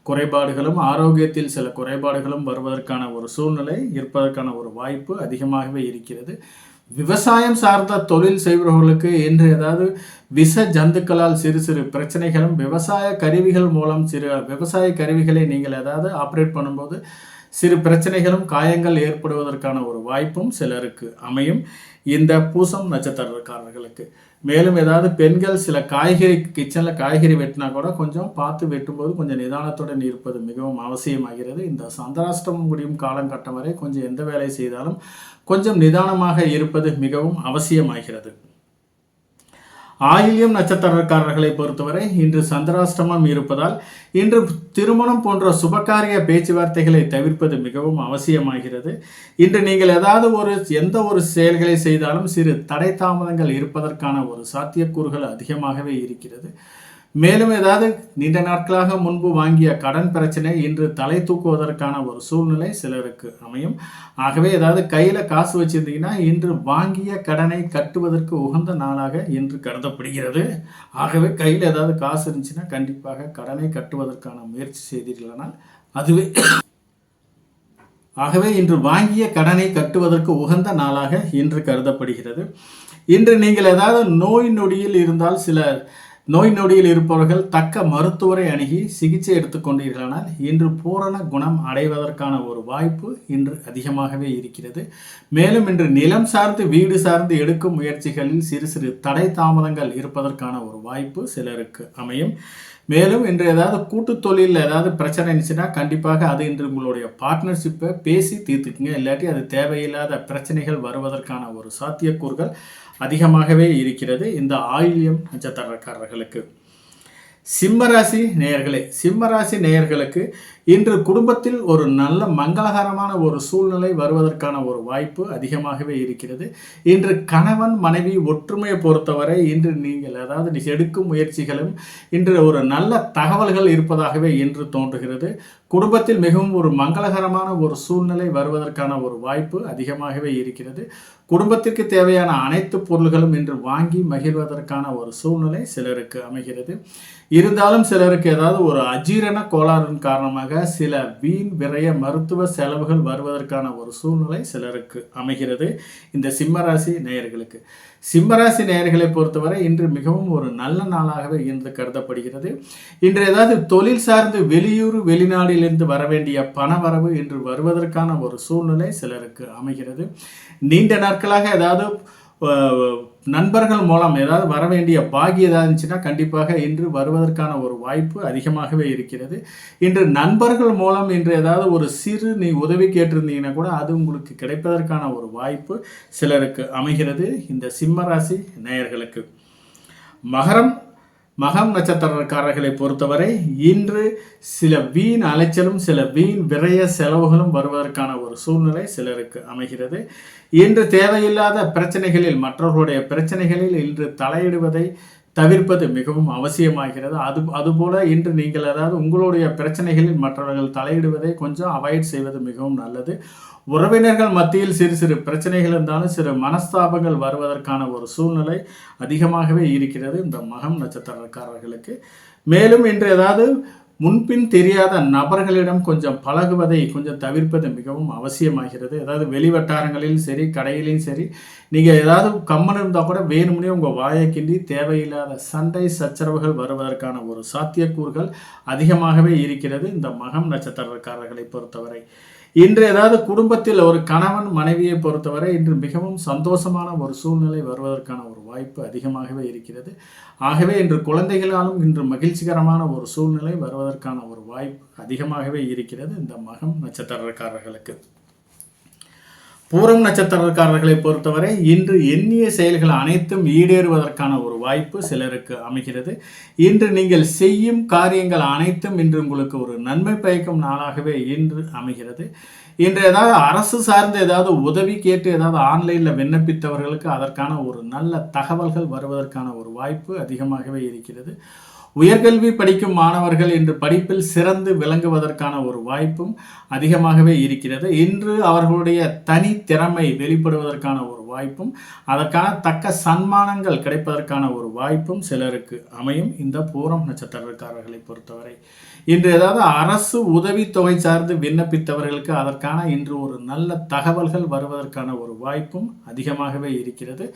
குறைபாடுகளும் ஆரோக்கியத்தில் சில குறைபாடுகளும் வருவதற்கான ஒரு சூழ்நிலை இருப்பதற்கான ஒரு வாய்ப்பு அதிகமாகவே இருக்கிறது. விவசாயம் சார்ந்த தொழில் செய்பவர்களுக்கு இன்று ஏதாவது விஷ ஜந்துக்களால் சிறு சிறு பிரச்சனைகளும் விவசாய கருவிகள் மூலம் சிறு விவசாய கருவிகளை நீங்கள் ஏதாவது ஆப்ரேட் பண்ணும்போது சிறு பிரச்சனைகளும் காயங்கள் ஏற்படுவதற்கான ஒரு வாய்ப்பும் சிலருக்கு அமையும். இந்த பூசம் நட்சத்திரக்காரர்களுக்கு மேலும் ஏதாவது பெண்கள் சில காய்கறி கிச்சனில் காய்கறி வெட்டினா கூட கொஞ்சம் பார்த்து வெட்டும்போது கொஞ்சம் நிதானத்துடன் இருப்பது மிகவும் அவசியமாகிறது. இந்த சந்திராஷ்டமம் முடியும் காலகட்டம் வரை கொஞ்சம் எந்த வேலை செய்தாலும் கொஞ்சம் நிதானமாக இருப்பது மிகவும் அவசியமாகிறது. ஆயில்யம் நட்சத்திரக்காரர்களை பொறுத்தவரை இன்று சந்திராஷ்டமம் இருப்பதால் இன்று திருமணம் போன்ற சுபகாரிய பேச்சுவார்த்தைகளை தவிர்ப்பது மிகவும் அவசியமாகிறது. இன்று நீங்கள் ஏதாவது எந்த ஒரு செயல்களை செய்தாலும் சிறு தடை தாமதங்கள் இருப்பதற்கான ஒரு சாத்தியக்கூறுகள் அதிகமாகவே இருக்கிறது. மேலும் ஏதாவது நீண்ட நாட்களாக முன்பு வாங்கிய கடன் பிரச்சனை இன்று தலை தூக்குவதற்கான ஒரு சூழ்நிலை சிலருக்கு அமையும். ஆகவே ஏதாவது கையில் காசு வச்சிருந்தீங்கன்னா இன்று வாங்கிய கடனை கட்டுவதற்கு உகந்த நாளாக இன்று கருதப்படுகிறது. ஆகவே கையில் ஏதாவது காசு இருந்துச்சுன்னா கண்டிப்பாக கடனை கட்டுவதற்கான முயற்சி செய்தீர்களானால் அதுவே ஆகவே இன்று வாங்கிய கடனை கட்டுவதற்கு உகந்த நாளாக இன்று கருதப்படுகிறது. இன்று நீங்கள் ஏதாவது நோய் நொடியில் இருந்தால் சில நோய் நொடியில் இருப்பவர்கள் தக்க மருத்துவரை அணுகி சிகிச்சை எடுத்துக்கொண்டீர்களானால் இன்று பூரண குணம் அடைவதற்கான ஒரு வாய்ப்பு இன்று அதிகமாகவே இருக்கிறது. மேலும் இன்று நிலம் சார்ந்து வீடு சார்ந்து எடுக்கும் முயற்சிகளில் சிறு சிறு தடை தாமதங்கள் இருப்பதற்கான ஒரு வாய்ப்பு சிலருக்கு அமையும். மேலும் இன்று ஏதாவது கூட்டு தொழிலில் ஏதாவது பிரச்சனை இருந்துச்சுன்னா கண்டிப்பாக அது இன்று உங்களுடைய பார்ட்னர்ஷிப்பை பேசி தீர்த்துக்குங்க. இல்லாட்டி அது தேவையில்லாத பிரச்சனைகள் வருவதற்கான ஒரு சாத்தியக்கூறுகள் அதிகமாகவே இருக்கிறது இந்த ஆயில்யம் நட்சத்திரக்காரர்களுக்கு. சிம்மராசி நேயர்களே, சிம்மராசி நேயர்களுக்கு இன்று குடும்பத்தில் ஒரு நல்ல மங்களகரமான ஒரு சூழ்நிலை வருவதற்கான ஒரு வாய்ப்பு அதிகமாகவே இருக்கிறது. இன்று கணவன் மனைவி ஒற்றுமையை பொறுத்தவரை இன்று நீங்கள் அதாவது எடுக்கும் முயற்சிகளும் இன்று ஒரு நல்ல தகவல்கள் இருப்பதாகவே இன்று தோன்றுகிறது. குடும்பத்தில் மிகவும் ஒரு மங்களகரமான ஒரு சூழ்நிலை வருவதற்கான ஒரு வாய்ப்பு அதிகமாகவே இருக்கிறது. குடும்பத்திற்கு தேவையான அனைத்து பொருள்களும் இன்று வாங்கி மகிழ்வதற்கான ஒரு சூழ்நிலை சிலருக்கு அமைகிறது. இருந்தாலும் சிலருக்கு ஏதாவது ஒரு அஜீரண கோளாறின் காரணமாக சில வீண் விரய மருத்துவ செலவுகள் வருவதற்கான ஒரு சூழ்நிலை சிலருக்கு அமைகிறது. இந்த சிம்மராசி நேயர்களுக்கு, சிம்மராசி நேயர்களை பொறுத்தவரை இன்று மிகவும் ஒரு நல்ல நாளாகவே இன்று கருதப்படுகிறது. இன்று ஏதாவது தொழில் சார்ந்து வெளியூர் வெளிநாட்டிலிருந்து வர வேண்டிய பண வரவு இன்று வருவதற்கான ஒரு சூழ்நிலை சிலருக்கு அமைகிறது. நீண்ட நாட்களாக ஏதாவது நண்பர்கள் மூலம் ஏதாவது வர வேண்டிய பாகி ஏதாவது இருந்துச்சுன்னா கண்டிப்பாக இன்று வருவதற்கான ஒரு வாய்ப்பு அதிகமாகவே இருக்கிறது. இன்று நண்பர்கள் மூலம் இன்று ஏதாவது ஒரு சிறு உதவி கேட்டிருந்தீங்கன்னா கூட அது உங்களுக்கு கிடைப்பதற்கான ஒரு வாய்ப்பு சிலருக்கு அமைகிறது. இந்த சிம்மராசி நேயர்களுக்கு. மகம் நட்சத்திரக்காரர்களை பொறுத்தவரை இன்று சில வீண் அலைச்சலும் சில வீண் விரய செலவுகளும் வருவதற்கான ஒரு சூழ்நிலை சிலருக்கு அமைகிறது. இன்று தேவையில்லாத பிரச்சனைகளில் மற்றவர்களுடைய பிரச்சனைகளில் இன்று தலையிடுவதை தவிர்ப்பது மிகவும் அவசியமாகிறது. அதுபோல இன்று நீங்கள் அதாவது உங்களுடைய பிரச்சனைகளில் மற்றவர்கள் தலையிடுவதை கொஞ்சம் அவாய்ட் செய்வது மிகவும் நல்லது. உறவினர்கள் மத்தியில் சிறு சிறு பிரச்சனைகள் இருந்தாலும் சிறு மனஸ்தாபங்கள் வருவதற்கான ஒரு சூழ்நிலை அதிகமாகவே இருக்கிறது இந்த மகம் நட்சத்திரக்காரர்களுக்கு. மேலும் இன்று ஏதாவது முன்பின் தெரியாத நபர்களிடம் கொஞ்சம் பழகுவதை கொஞ்சம் தவிர்ப்பது மிகவும் அவசியமாகிறது. அதாவது வெளிவட்டாரங்களிலும் சரி கடையிலையும் சரி நீங்கள் ஏதாவது கம்மன் இருந்தால் கூட வேணும்னே உங்கள் வாயை கிண்டி தேவையில்லாத சண்டை சச்சரவுகள் வருவதற்கான ஒரு சாத்தியக்கூறுகள் அதிகமாகவே இருக்கிறது இந்த மகம் நட்சத்திரக்காரர்களை பொறுத்தவரை. இன்று ஏதாவது குடும்பத்தில் ஒரு கணவன் மனைவியை பொறுத்தவரை இன்று மிகவும் சந்தோஷமான ஒரு சூழ்நிலை வருவதற்கான ஒரு வாய்ப்பு அதிகமாகவே இருக்கிறது. ஆகவே இன்று குழந்தைகளாலும் இன்று மகிழ்ச்சிகரமான ஒரு சூழ்நிலை வருவதற்கான ஒரு வாய்ப்பு அதிகமாகவே இருக்கிறது இந்த மகம் நட்சத்திரக்காரர்களுக்கு. பூரம் நட்சத்திரக்காரர்களை பொறுத்தவரை இன்று எண்ணிய செயல்கள் அனைத்தும் ஈடேறுவதற்கான ஒரு வாய்ப்பு சிலருக்கு அமைகிறது. இன்று நீங்கள் செய்யும் காரியங்கள் அனைத்தும் இன்று உங்களுக்கு ஒரு நன்மை பயக்கும் நாளாகவே இன்று அமைகிறது. இன்று ஏதாவது அரசு சார்ந்த ஏதாவது உதவி கேட்டு ஏதாவது ஆன்லைனில் விண்ணப்பித்தவர்களுக்கு அதற்கான ஒரு நல்ல தகவல்கள் வருவதற்கான ஒரு வாய்ப்பு அதிகமாகவே இருக்கிறது. உயர்கல்வி படிக்கும் மாணவர்கள் இன்று படிப்பில் சிறந்து விளங்குவதற்கான ஒரு வாய்ப்பும் அதிகமாகவே இருக்கிறது. இன்று அவர்களுடைய தனி திறமை வெளிப்படுவதற்கான ஒரு வாய்ப்பும் அதற்கான தக்க சன்மானங்கள் கிடைப்பதற்கான ஒரு வாய்ப்பும் சிலருக்கு அமையும் இந்த பூரம் நட்சத்திரக்காரர்களை பொறுத்தவரை. இன்று ஏதாவது அரசு உதவித்தொகை சார்ந்து விண்ணப்பித்தவர்களுக்கு அதற்கான இன்று ஒரு நல்ல தகவல்கள் வருவதற்கான ஒரு வாய்ப்பும் அதிகமாகவே இருக்கிறது.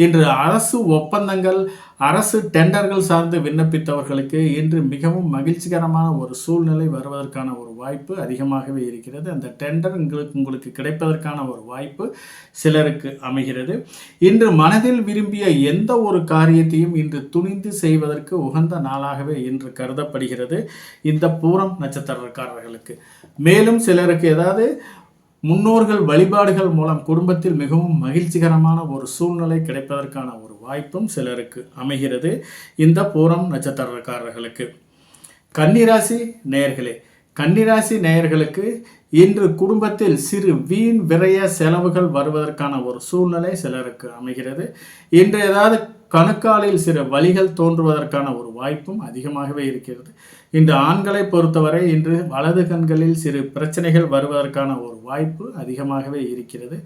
இன்று அரசு ஒப்பந்தங்கள் அரசு டெண்டர்கள் சார்ந்து விண்ணப்பித்தவர்களுக்கு இன்று மிகவும் மகிழ்ச்சிகரமான ஒரு சூழ்நிலை வருவதற்கான ஒரு வாய்ப்பு அதிகமாகவே இருக்கிறது. அந்த டெண்டர் உங்களுக்கு கிடைப்பதற்கான ஒரு வாய்ப்பு சிலருக்கு அமைகிறது. இன்று மனதில் விரும்பிய எந்த ஒரு காரியத்தையும் இன்று துணிந்து செய்வதற்கு உகந்த நாளாகவே இன்று கருதப்படுகிறது இந்த பூரம் நட்சத்திரக்காரர்களுக்கு. மேலும் சிலருக்கு ஏதாவது முன்னோர்கள் வழிபாடுகள் மூலம் குடும்பத்தில் மிகவும் மகிழ்ச்சிகரமான ஒரு சூழ்நிலை கிடைப்பதற்கான ஒரு வாய்ப்பும் சிலருக்கு அமைகிறது இந்த பூரம் நட்சத்திரக்காரர்களுக்கு. கன்னிராசி நேயர்களே, கன்னிராசி நேயர்களுக்கு இன்று குடும்பத்தில் சிறு வீண் விரய செலவுகள் வருவதற்கான ஒரு சூழ்நிலை சிலருக்கு அமைகிறது. இன்று ஏதாவது கணுக்காலில் சிறு வலிகள் தோன்றுவதற்கான ஒரு வாய்ப்பும் அதிகமாகவே இருக்கிறது. இன்று ஆண்களை பொறுத்தவரை இன்று வலது கண்களில் சிறு பிரச்சனைகள் வருவதற்கான ஒரு வாய்ப்பு அதிகமாகவே இருக்கிறது.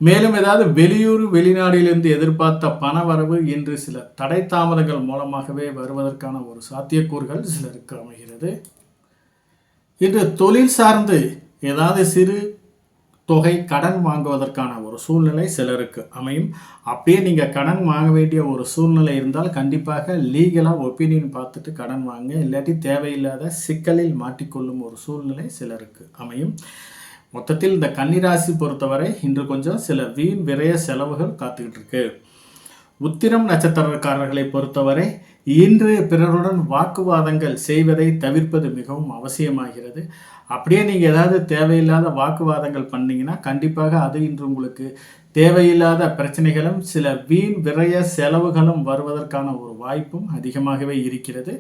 மேலும் ஏதாவது வெளியூர் வெளிநாட்டிலிருந்து எதிர்பார்த்த பண வரவு இன்று சில தடை தாமதங்கள் மூலமாகவே வருவதற்கான ஒரு சாத்தியக்கூறுகள் சிலருக்கு அமைகிறது. இன்று தொழில் சார்ந்து ஏதாவது சிறு தொகை கடன் வாங்குவதற்கான ஒரு சூழ்நிலை சிலருக்கு அமையும். அப்படியே நீங்கள் கடன் வாங்க வேண்டிய ஒரு சூழ்நிலை இருந்தால் கண்டிப்பாக லீகலாக ஒப்பீனியன் பார்த்துட்டு கடன் வாங்க, இல்லாட்டி தேவையில்லாத சிக்கலில் மாட்டிக்கொள்ளும் ஒரு சூழ்நிலை சிலருக்கு அமையும். மொத்தத்தில் இந்த கன்னிராசி பொறுத்தவரை இன்று கொஞ்சம் சில வீண் விரய செலவுகள் காத்துக்கிட்டு இருக்கு. உத்திரம் நட்சத்திரக்காரர்களை பொறுத்தவரை இன்று பிறருடன் வாக்குவாதங்கள் செய்வதை தவிர்ப்பது மிகவும் அவசியமாகிறது. அப்படியே நீங்கள் ஏதாவது தேவையில்லாத வாக்குவாதங்கள் பண்ணீங்கன்னா கண்டிப்பாக அது இன்று உங்களுக்கு தேவையில்லாத பிரச்சனைகளும் சில வீண் விரய செலவுகளும் வருவதற்கான ஒரு வாய்ப்பும் அதிகமாகவே இருக்கிறது.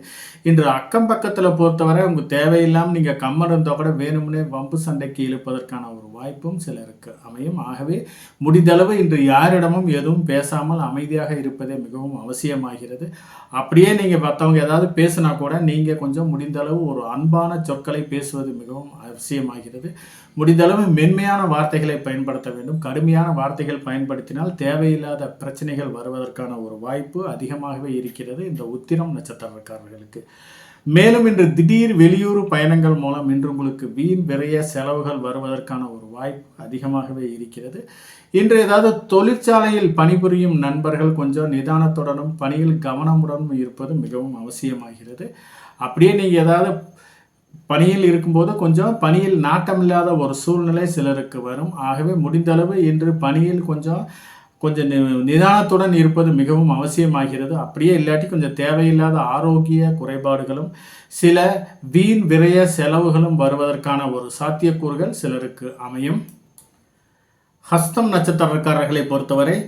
இன்று அக்கம் பக்கத்தில் பொறுத்தவரை உங்கள் தேவையில்லாமல் நீங்கள் கம்மன் இருந்தால் கூட வேணும்னே வம்பு சண்டைக்கு இழுப்பதற்கான ஒரு வாய்ப்பும் சிலருக்கு அமையும். ஆகவே முடிந்தளவு இன்று யாரிடமும் எதுவும் பேசாமல் அமைதியாக இருப்பதே மிகவும் அவசியமாகிறது. அப்படியே நீங்கள் மற்றவங்க ஏதாவது பேசினா கூட நீங்கள் கொஞ்சம் முடிந்தளவு ஒரு அன்பான சொற்களை பேசுவது மிகவும் அவசியமாகிறது. முடிந்தளவு மென்மையான வார்த்தைகளை பயன்படுத்த வேண்டும். கடுமையான வார்த்தைகள் பயன்படுத்தினால் தேவையில்லாத பிரச்சனைகள் வருவதற்கான ஒரு வாய்ப்பு அதிகமாகவே இருக்கிறது இந்த உத்திரம் நட்சத்திரக்காரர்களுக்கு. மேலும் இன்று திடீர் வெளியூர் பயணங்கள் மூலம் இன்று உங்களுக்கு வீண் விரைய செலவுகள் வருவதற்கான ஒரு வாய்ப்பு அதிகமாகவே இருக்கிறது. இன்று ஏதாவது தொழிற்சாலையில் பணிபுரியும் நண்பர்கள் கொஞ்சம் நிதானத்துடனும் பணியில் கவனமுடனும் இருப்பது மிகவும் அவசியமாகிறது. அப்படியே நீங்கள் ஏதாவது பணியில் இருக்கும்போது கொஞ்சம் பணியில் நாட்டமில்லாத ஒரு சூழ்நிலை சிலருக்கு வரும். ஆகவே முடிந்தளவு இன்று பணியில் கொஞ்சம் நிதானத்துடன் இருப்பது மிகவும் அவசியமாகிறது. அப்படியே இல்லாட்டி கொஞ்சம் தேவையில்லாத ஆரோக்கிய குறைபாடுகளும் சில வீண் விரய செலவுகளும் வருவதற்கான ஒரு சாத்தியக்கூறுகள் சிலருக்கு அமையும். ஹஸ்தம் நட்சத்திரக்காரர்களை பொறுத்தவரை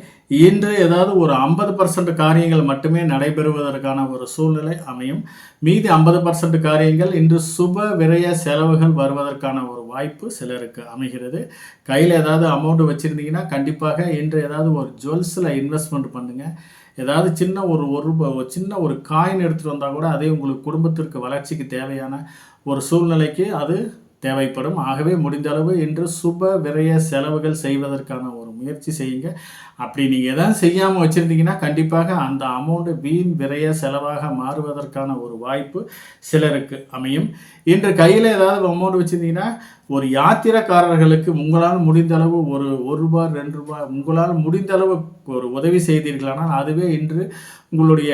இன்று ஏதாவது ஒரு 50% காரியங்கள் மட்டுமே நடைபெறுவதற்கான ஒரு சூழ்நிலை அமையும். மீதி 50% காரியங்கள் இன்று சுப விரய செலவுகள் வருவதற்கான ஒரு வாய்ப்பு சிலருக்கு அமைகிறது. கையில் ஏதாவது அமௌண்ட் வச்சுருந்தீங்கன்னா கண்டிப்பாக இன்று ஏதாவது ஒரு ஜுவல்ஸில் இன்வெஸ்ட்மெண்ட் பண்ணுங்கள். ஏதாவது சின்ன சின்ன ஒரு காயின் எடுத்துகிட்டு வந்தால் கூட அதே உங்களுக்கு குடும்பத்திற்கு வளர்ச்சிக்கு தேவையான ஒரு சூழ்நிலைக்கு அது தேவைப்படும். ஆகவே முடிந்தளவு இன்று சுப விரய செலவுகள் செய்வதற்கான ஒரு முயற்சி செய்யுங்க. அப்படி நீங்கள் எதாவது செய்யாமல் வச்சுருந்தீங்கன்னா கண்டிப்பாக அந்த அமௌண்ட்டு வீண் விரய செலவாக மாறுவதற்கான ஒரு வாய்ப்பு சிலருக்கு அமையும். இன்று கையில் ஏதாவது அமௌண்ட் வச்சுருந்தீங்கன்னா ஒரு யாத்திரைக்காரர்களுக்கு உங்களால் முடிந்தளவு ஒரு ரூபாய் 2 ரூபாய் உங்களால் முடிந்தளவு ஒரு உதவி செய்தீர்களானால் அதுவே இன்று உங்களுடைய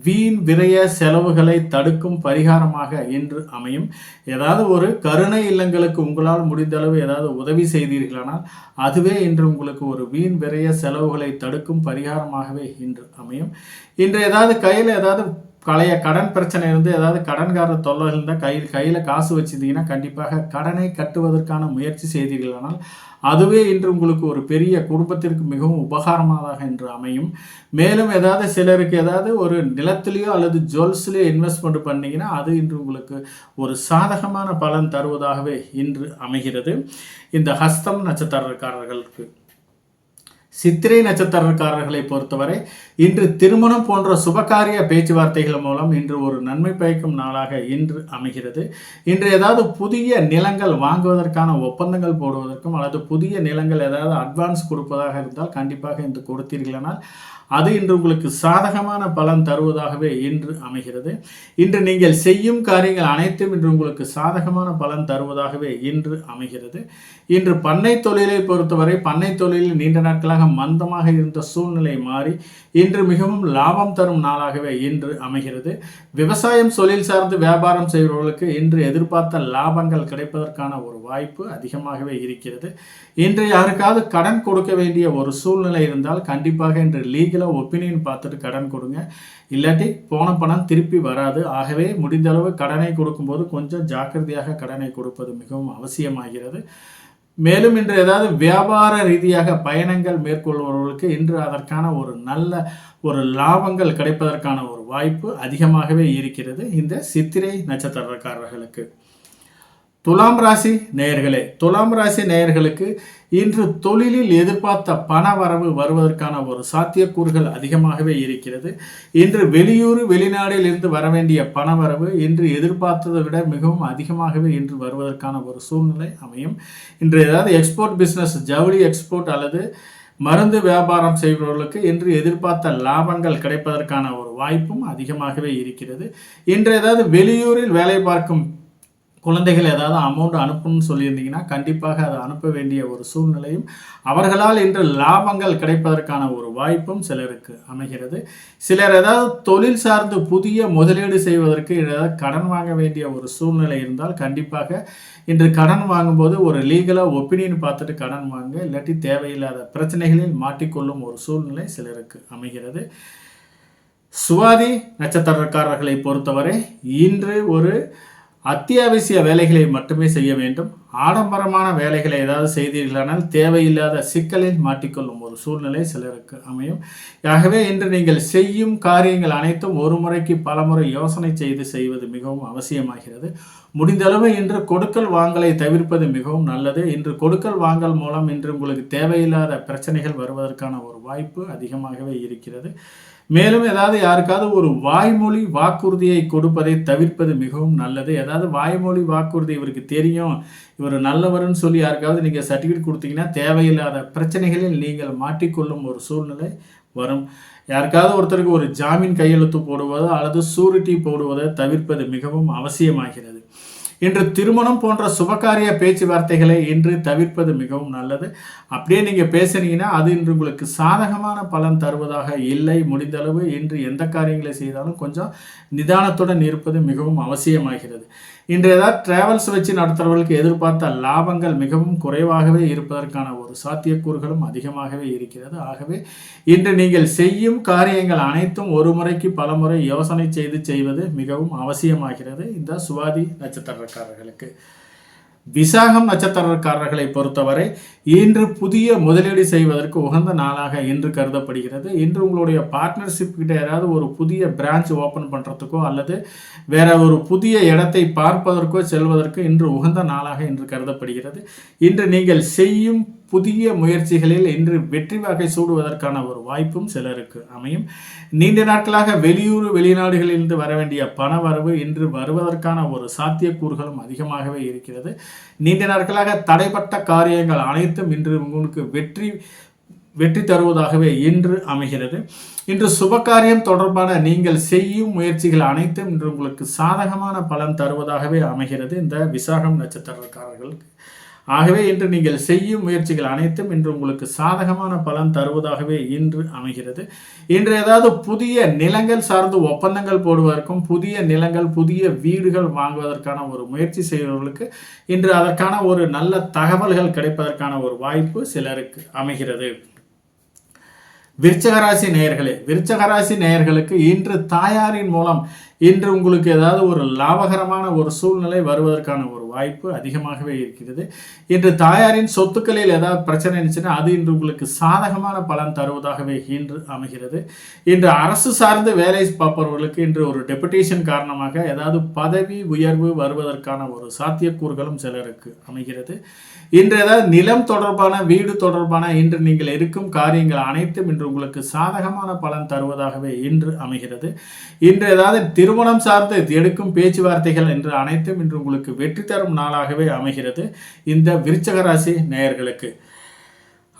வீண் விரய செலவுகளை தடுக்கும் பரிகாரமாக இன்று அமையும். ஏதாவது ஒரு கருணை இல்லங்களுக்கு உங்களால் முடிந்தளவு ஏதாவது உதவி செய்தீர்களானால் அதுவே இன்று உங்களுக்கு ஒரு வீண் விரய செலவுகளை தடுக்கும் பரிகாரமாகவே இன்று அமையும். இன்று ஏதாவது கையில் ஏதாவது கடன் பிரச்சனை இருந்து ஏதாவது கடன்கார தொல்லை இருந்தால் கையில் காசு வச்சுருந்தீங்கன்னா கண்டிப்பாக கடனை கட்டுவதற்கான முயற்சி செய்தீர்களானால் அதுவே இன்று உங்களுக்கு ஒரு பெரிய குடும்பத்திற்கு மிகவும் உபகாரமானதாக இன்று அமையும். மேலும் ஏதாவது சிலருக்கு ஏதாவது ஒரு நிலத்திலேயோ அல்லது ஜுவல்ஸ்லேயோ இன்வெஸ்ட்மெண்ட் பண்ணிங்கன்னா அது இன்று உங்களுக்கு ஒரு சாதகமான பலன் தருவதாகவே இன்று அமைகிறது இந்த ஹஸ்தம் நட்சத்திரக்காரர்களுக்கு. சித்திரை நட்சத்திரக்காரர்களை பொறுத்தவரை இன்று திருமணம் போன்ற சுபகாரிய பேச்சுவார்த்தைகள் மூலம் இன்று ஒரு நன்மை பயக்கும் நாளாக இன்று அமைகிறது. இன்று ஏதாவது புதிய நிலங்கள் வாங்குவதற்கான ஒப்பந்தங்கள் போடுவதற்கும் அல்லது புதிய நிலங்கள் ஏதாவது அட்வான்ஸ் கொடுப்பதாக இருந்தால் கண்டிப்பாக இன்று கொடுத்தீர்களானால் அது இன்று உங்களுக்கு சாதகமான பலன் தருவதாகவே இன்று அமைகிறது. இன்று நீங்கள் செய்யும் காரியங்கள் அனைத்தும் இன்று உங்களுக்கு சாதகமான பலன் தருவதாகவே இன்று அமைகிறது. இன்று பண்ணை தொழிலை பொறுத்தவரை பண்ணை தொழிலில் நீண்ட நாட்களாக மந்தமாக இருந்த சூழ்நிலை மாறி இன்று மிகவும் லாபம் தரும் நாளாகவே இன்று அமைகிறது. விவசாயம் தொழில் சார்ந்து வியாபாரம் செய்பவர்களுக்கு இன்று எதிர்பார்த்த லாபங்கள் கிடைப்பதற்கான ஒரு வாய்ப்பு அதிகமாகவே இருக்கிறது. இன்று யாருக்காவது கடன் கொடுக்க வேண்டிய ஒரு சூழ்நிலை இருந்தால் கண்டிப்பாக இன்று லீகலாக ஒப்பீனியன் பார்த்துட்டு கடன் கொடுங்க. இல்லாட்டி போன பணம் திருப்பி வராது. ஆகவே முடிந்தளவு கடனை கொடுக்கும்போது கொஞ்சம் ஜாக்கிரதையாக கடனை கொடுப்பது மிகவும் அவசியமாகிறது. மேலும் இன்று ஏதாவது வியாபார ரீதியாக பயணங்கள் மேற்கொள்பவர்களுக்கு இன்று அதற்கான ஒரு நல்ல ஒரு லாபங்கள் கிடைப்பதற்கான ஒரு வாய்ப்பு அதிகமாகவே இருக்கிறது இந்த சித்திரை நட்சத்திரக்காரர்களுக்கு. துலாம் ராசி நேயர்களே, துலாம் ராசி நேயர்களுக்கு இன்று தொழிலில் எதிர்பார்த்த பண வரவு வருவதற்கான ஒரு சாத்தியக்கூறுகள் அதிகமாகவே இருக்கிறது. இன்று வெளிநாடில் இருந்து வர வேண்டிய பண வரவு இன்று எதிர்பார்த்ததை விட மிகவும் அதிகமாகவே இன்று வருவதற்கான ஒரு சூழ்நிலை அமையும். இன்று ஏதாவது எக்ஸ்போர்ட் பிஸ்னஸ், ஜவுளி எக்ஸ்போர்ட் அல்லது மருந்து வியாபாரம் செய்பவர்களுக்கு இன்று எதிர்பார்த்த லாபங்கள் கிடைப்பதற்கான ஒரு வாய்ப்பும் அதிகமாகவே இருக்கிறது. இன்று ஏதாவது வெளியூரில் வேலை பார்க்கும் குழந்தைகள் ஏதாவது அமௌண்ட் அனுப்பணும்னு சொல்லியிருந்தீங்கன்னா கண்டிப்பாக அதை அனுப்ப வேண்டிய ஒரு சூழ்நிலையும் அவர்களால் இன்று லாபங்கள் கிடைப்பதற்கான ஒரு வாய்ப்பும் சிலருக்கு அமைகிறது. சிலர் ஏதாவது தொழில் சார்ந்து புதிய முதலீடு செய்வதற்கு ஏதாவது கடன் வாங்க வேண்டிய ஒரு சூழ்நிலை இருந்தால் கண்டிப்பாக இன்று கடன் வாங்கும்போது ஒரு லீகலாக ஒப்பீனியன் பார்த்துட்டு கடன் வாங்க, இல்லாட்டி தேவையில்லாத பிரச்சனைகளில் மாட்டிக்கொள்ளும் ஒரு சூழ்நிலை சிலருக்கு அமைகிறது. சுவாதி நட்சத்திரக்காரர்களை பொறுத்தவரை இன்று ஒரு அத்தியாவசிய வேலைகளை மட்டுமே செய்ய வேண்டும். ஆடம்பரமான வேலைகளை ஏதாவது செய்தீர்களானால் தேவையில்லாத சிக்கலில் மாட்டிக்கொள்ளும் ஒரு சூழ்நிலை சிலருக்கு அமையும். ஆகவே இன்று நீங்கள் செய்யும் காரியங்கள் அனைத்தும் ஒரு முறைக்கு பல முறை யோசனை செய்வது மிகவும் அவசியமாகிறது. முடிந்தளவு இன்று கொடுக்கல் வாங்கலை தவிர்ப்பது மிகவும் நல்லது. இன்று கொடுக்கல் வாங்கல் மூலம் இன்று உங்களுக்கு தேவையில்லாத பிரச்சனைகள் வருவதற்கான ஒரு வாய்ப்பு அதிகமாகவே இருக்கிறது. மேலும் ஏதாவது யாருக்காவது ஒரு வாய்மொழி வாக்குறுதியை கொடுப்பதை தவிர்ப்பது மிகவும் நல்லது. ஏதாவது வாய்மொழி வாக்குறுதி இவருக்கு தெரியும், இவர் நல்லவர்னு சொல்லி யாருக்காவது நீங்கள் சர்டிஃபிகேட் கொடுத்தீங்கன்னா தேவையில்லாத பிரச்சனைகளில் நீங்கள் மாட்டிக்கொள்ளும் ஒரு சூழ்நிலை வரும். யாருக்காவது ஒருத்தருக்கு ஒரு ஜாமீன் கையெழுத்து போடுவதோ அல்லது சூரிட்டி போடுவதை தவிர்ப்பது மிகவும் அவசியமாகிறது. இன்று திருமணம் போன்ற சுபகாரிய பேச்சுவார்த்தைகளை இன்று தவிர்ப்பது மிகவும் நல்லது. அப்படியே நீங்கள் பேசுனீங்கன்னா அது இன்று உங்களுக்கு சாதகமான பலன் தருவதாக இல்லை. முடிந்தளவு இன்று எந்த காரியங்களை செய்தாலும் கொஞ்சம் நிதானத்துடன் இருப்பது மிகவும் அவசியமாகிறது. இன்று ஏதாவது டிராவல்ஸ் வச்சு நடத்துகிறவர்களுக்கு எதிர்பார்த்த லாபங்கள் மிகவும் குறைவாகவே இருப்பதற்கான ஒரு சாத்தியக்கூறுகளும் அதிகமாகவே இருக்கிறது. ஆகவே இன்று நீங்கள் செய்யும் காரியங்கள் அனைத்தும் ஒரு முறைக்கு பல முறை யோசனை செய்வது மிகவும் அவசியமாகிறது இந்த சுவாதி நட்சத்திரக்காரர்களுக்கு. விசாகம் நட்சத்திரக்காரர்களை பொறுத்தவரை இன்று புதிய முதலீடு செய்வதற்கு உகந்த நாளாக இன்று கருதப்படுகிறது. இன்று உங்களுடைய பார்ட்னர்ஷிப் கிட்ட ஏதாவது ஒரு புதிய பிரான்ச் ஓப்பன் பண்ணுறதுக்கோ அல்லது வேற ஒரு புதிய இடத்தை பார்ப்பதற்கோ செல்வதற்கு இன்று உகந்த நாளாக இன்று கருதப்படுகிறது. இன்று நீங்கள் செய்யும் புதிய முயற்சிகளில் இன்று வெற்றி வாகை சூடுவதற்கான ஒரு வாய்ப்பும் சிலருக்கு அமையும். நீண்ட நாட்களாக வெளிநாடுகளிலிருந்து வர வேண்டிய பண வரவு இன்று வருவதற்கான ஒரு சாத்தியக்கூறுகளும் அதிகமாகவே இருக்கிறது. நீண்ட நாட்களாக தடைப்பட்ட காரியங்கள் அனைத்தும் இன்று உங்களுக்கு வெற்றி தருவதாகவே இன்று அமைகிறது. இன்று சுபகாரியம் தொடர்பான நீங்கள் செய்யும் முயற்சிகள் அனைத்தும் இன்று உங்களுக்கு சாதகமான பலன் தருவதாகவே அமைகிறது இந்த விசாகம் நட்சத்திரக்காரர்களுக்கு. ஆகவே இன்று நீங்கள் செய்யும் முயற்சிகள் அனைத்தும் இன்று உங்களுக்கு சாதகமான பலன் தருவதாகவே இன்று அமைகிறது. இன்று ஏதாவது புதிய நிலங்கள் சார்ந்து ஒப்பந்தங்கள் போடுவதற்கும் புதிய நிலங்கள் புதிய வீடுகள் வாங்குவதற்கான ஒரு முயற்சி செய்பவர்களுக்கு இன்று அதற்கான ஒரு நல்ல தகவல்கள் கிடைப்பதற்கான ஒரு வாய்ப்பு சிலருக்கு அமைகிறது. விருச்சகராசி நேயர்களுக்கு இன்று தாயாரின் மூலம் இன்று உங்களுக்கு ஏதாவது ஒரு லாபகரமான ஒரு சூழ்நிலை வருவதற்கான ஒரு வாய்ப்பு அதிகமாகவே இருக்கிறது. இன்று தாயாரின் சொத்துக்களில் ஏதாவது பிரச்சனை இருந்துச்சுன்னா அது இன்று உங்களுக்கு சாதகமான பலன் தருவதாகவே இன்று அமைகிறது. இன்று அரசு சார்ந்து வேலை பார்ப்பவர்களுக்கு இன்று ஒரு டெபுடேஷன் காரணமாக ஏதாவது பதவி உயர்வு வருவதற்கான ஒரு சாத்தியக்கூறுகளும் சிலருக்கு அமைகிறது. இன்று ஏதாவது நிலம் தொடர்பான வீடு தொடர்பான இன்று நீங்கள் இருக்கும் காரியங்கள் அனைத்தும் இன்று உங்களுக்கு சாதகமான பலன் தருவதாகவே இன்று அமைகிறது. இன்று ஏதாவது திருமணம் சார்ந்து எடுக்கும் பேச்சுவார்த்தைகள் என்று அனைத்தும் இன்று உங்களுக்கு வெற்றி தரும் நாளாகவே அமைகிறது இந்த விருச்சக ராசி நேயர்களுக்கு.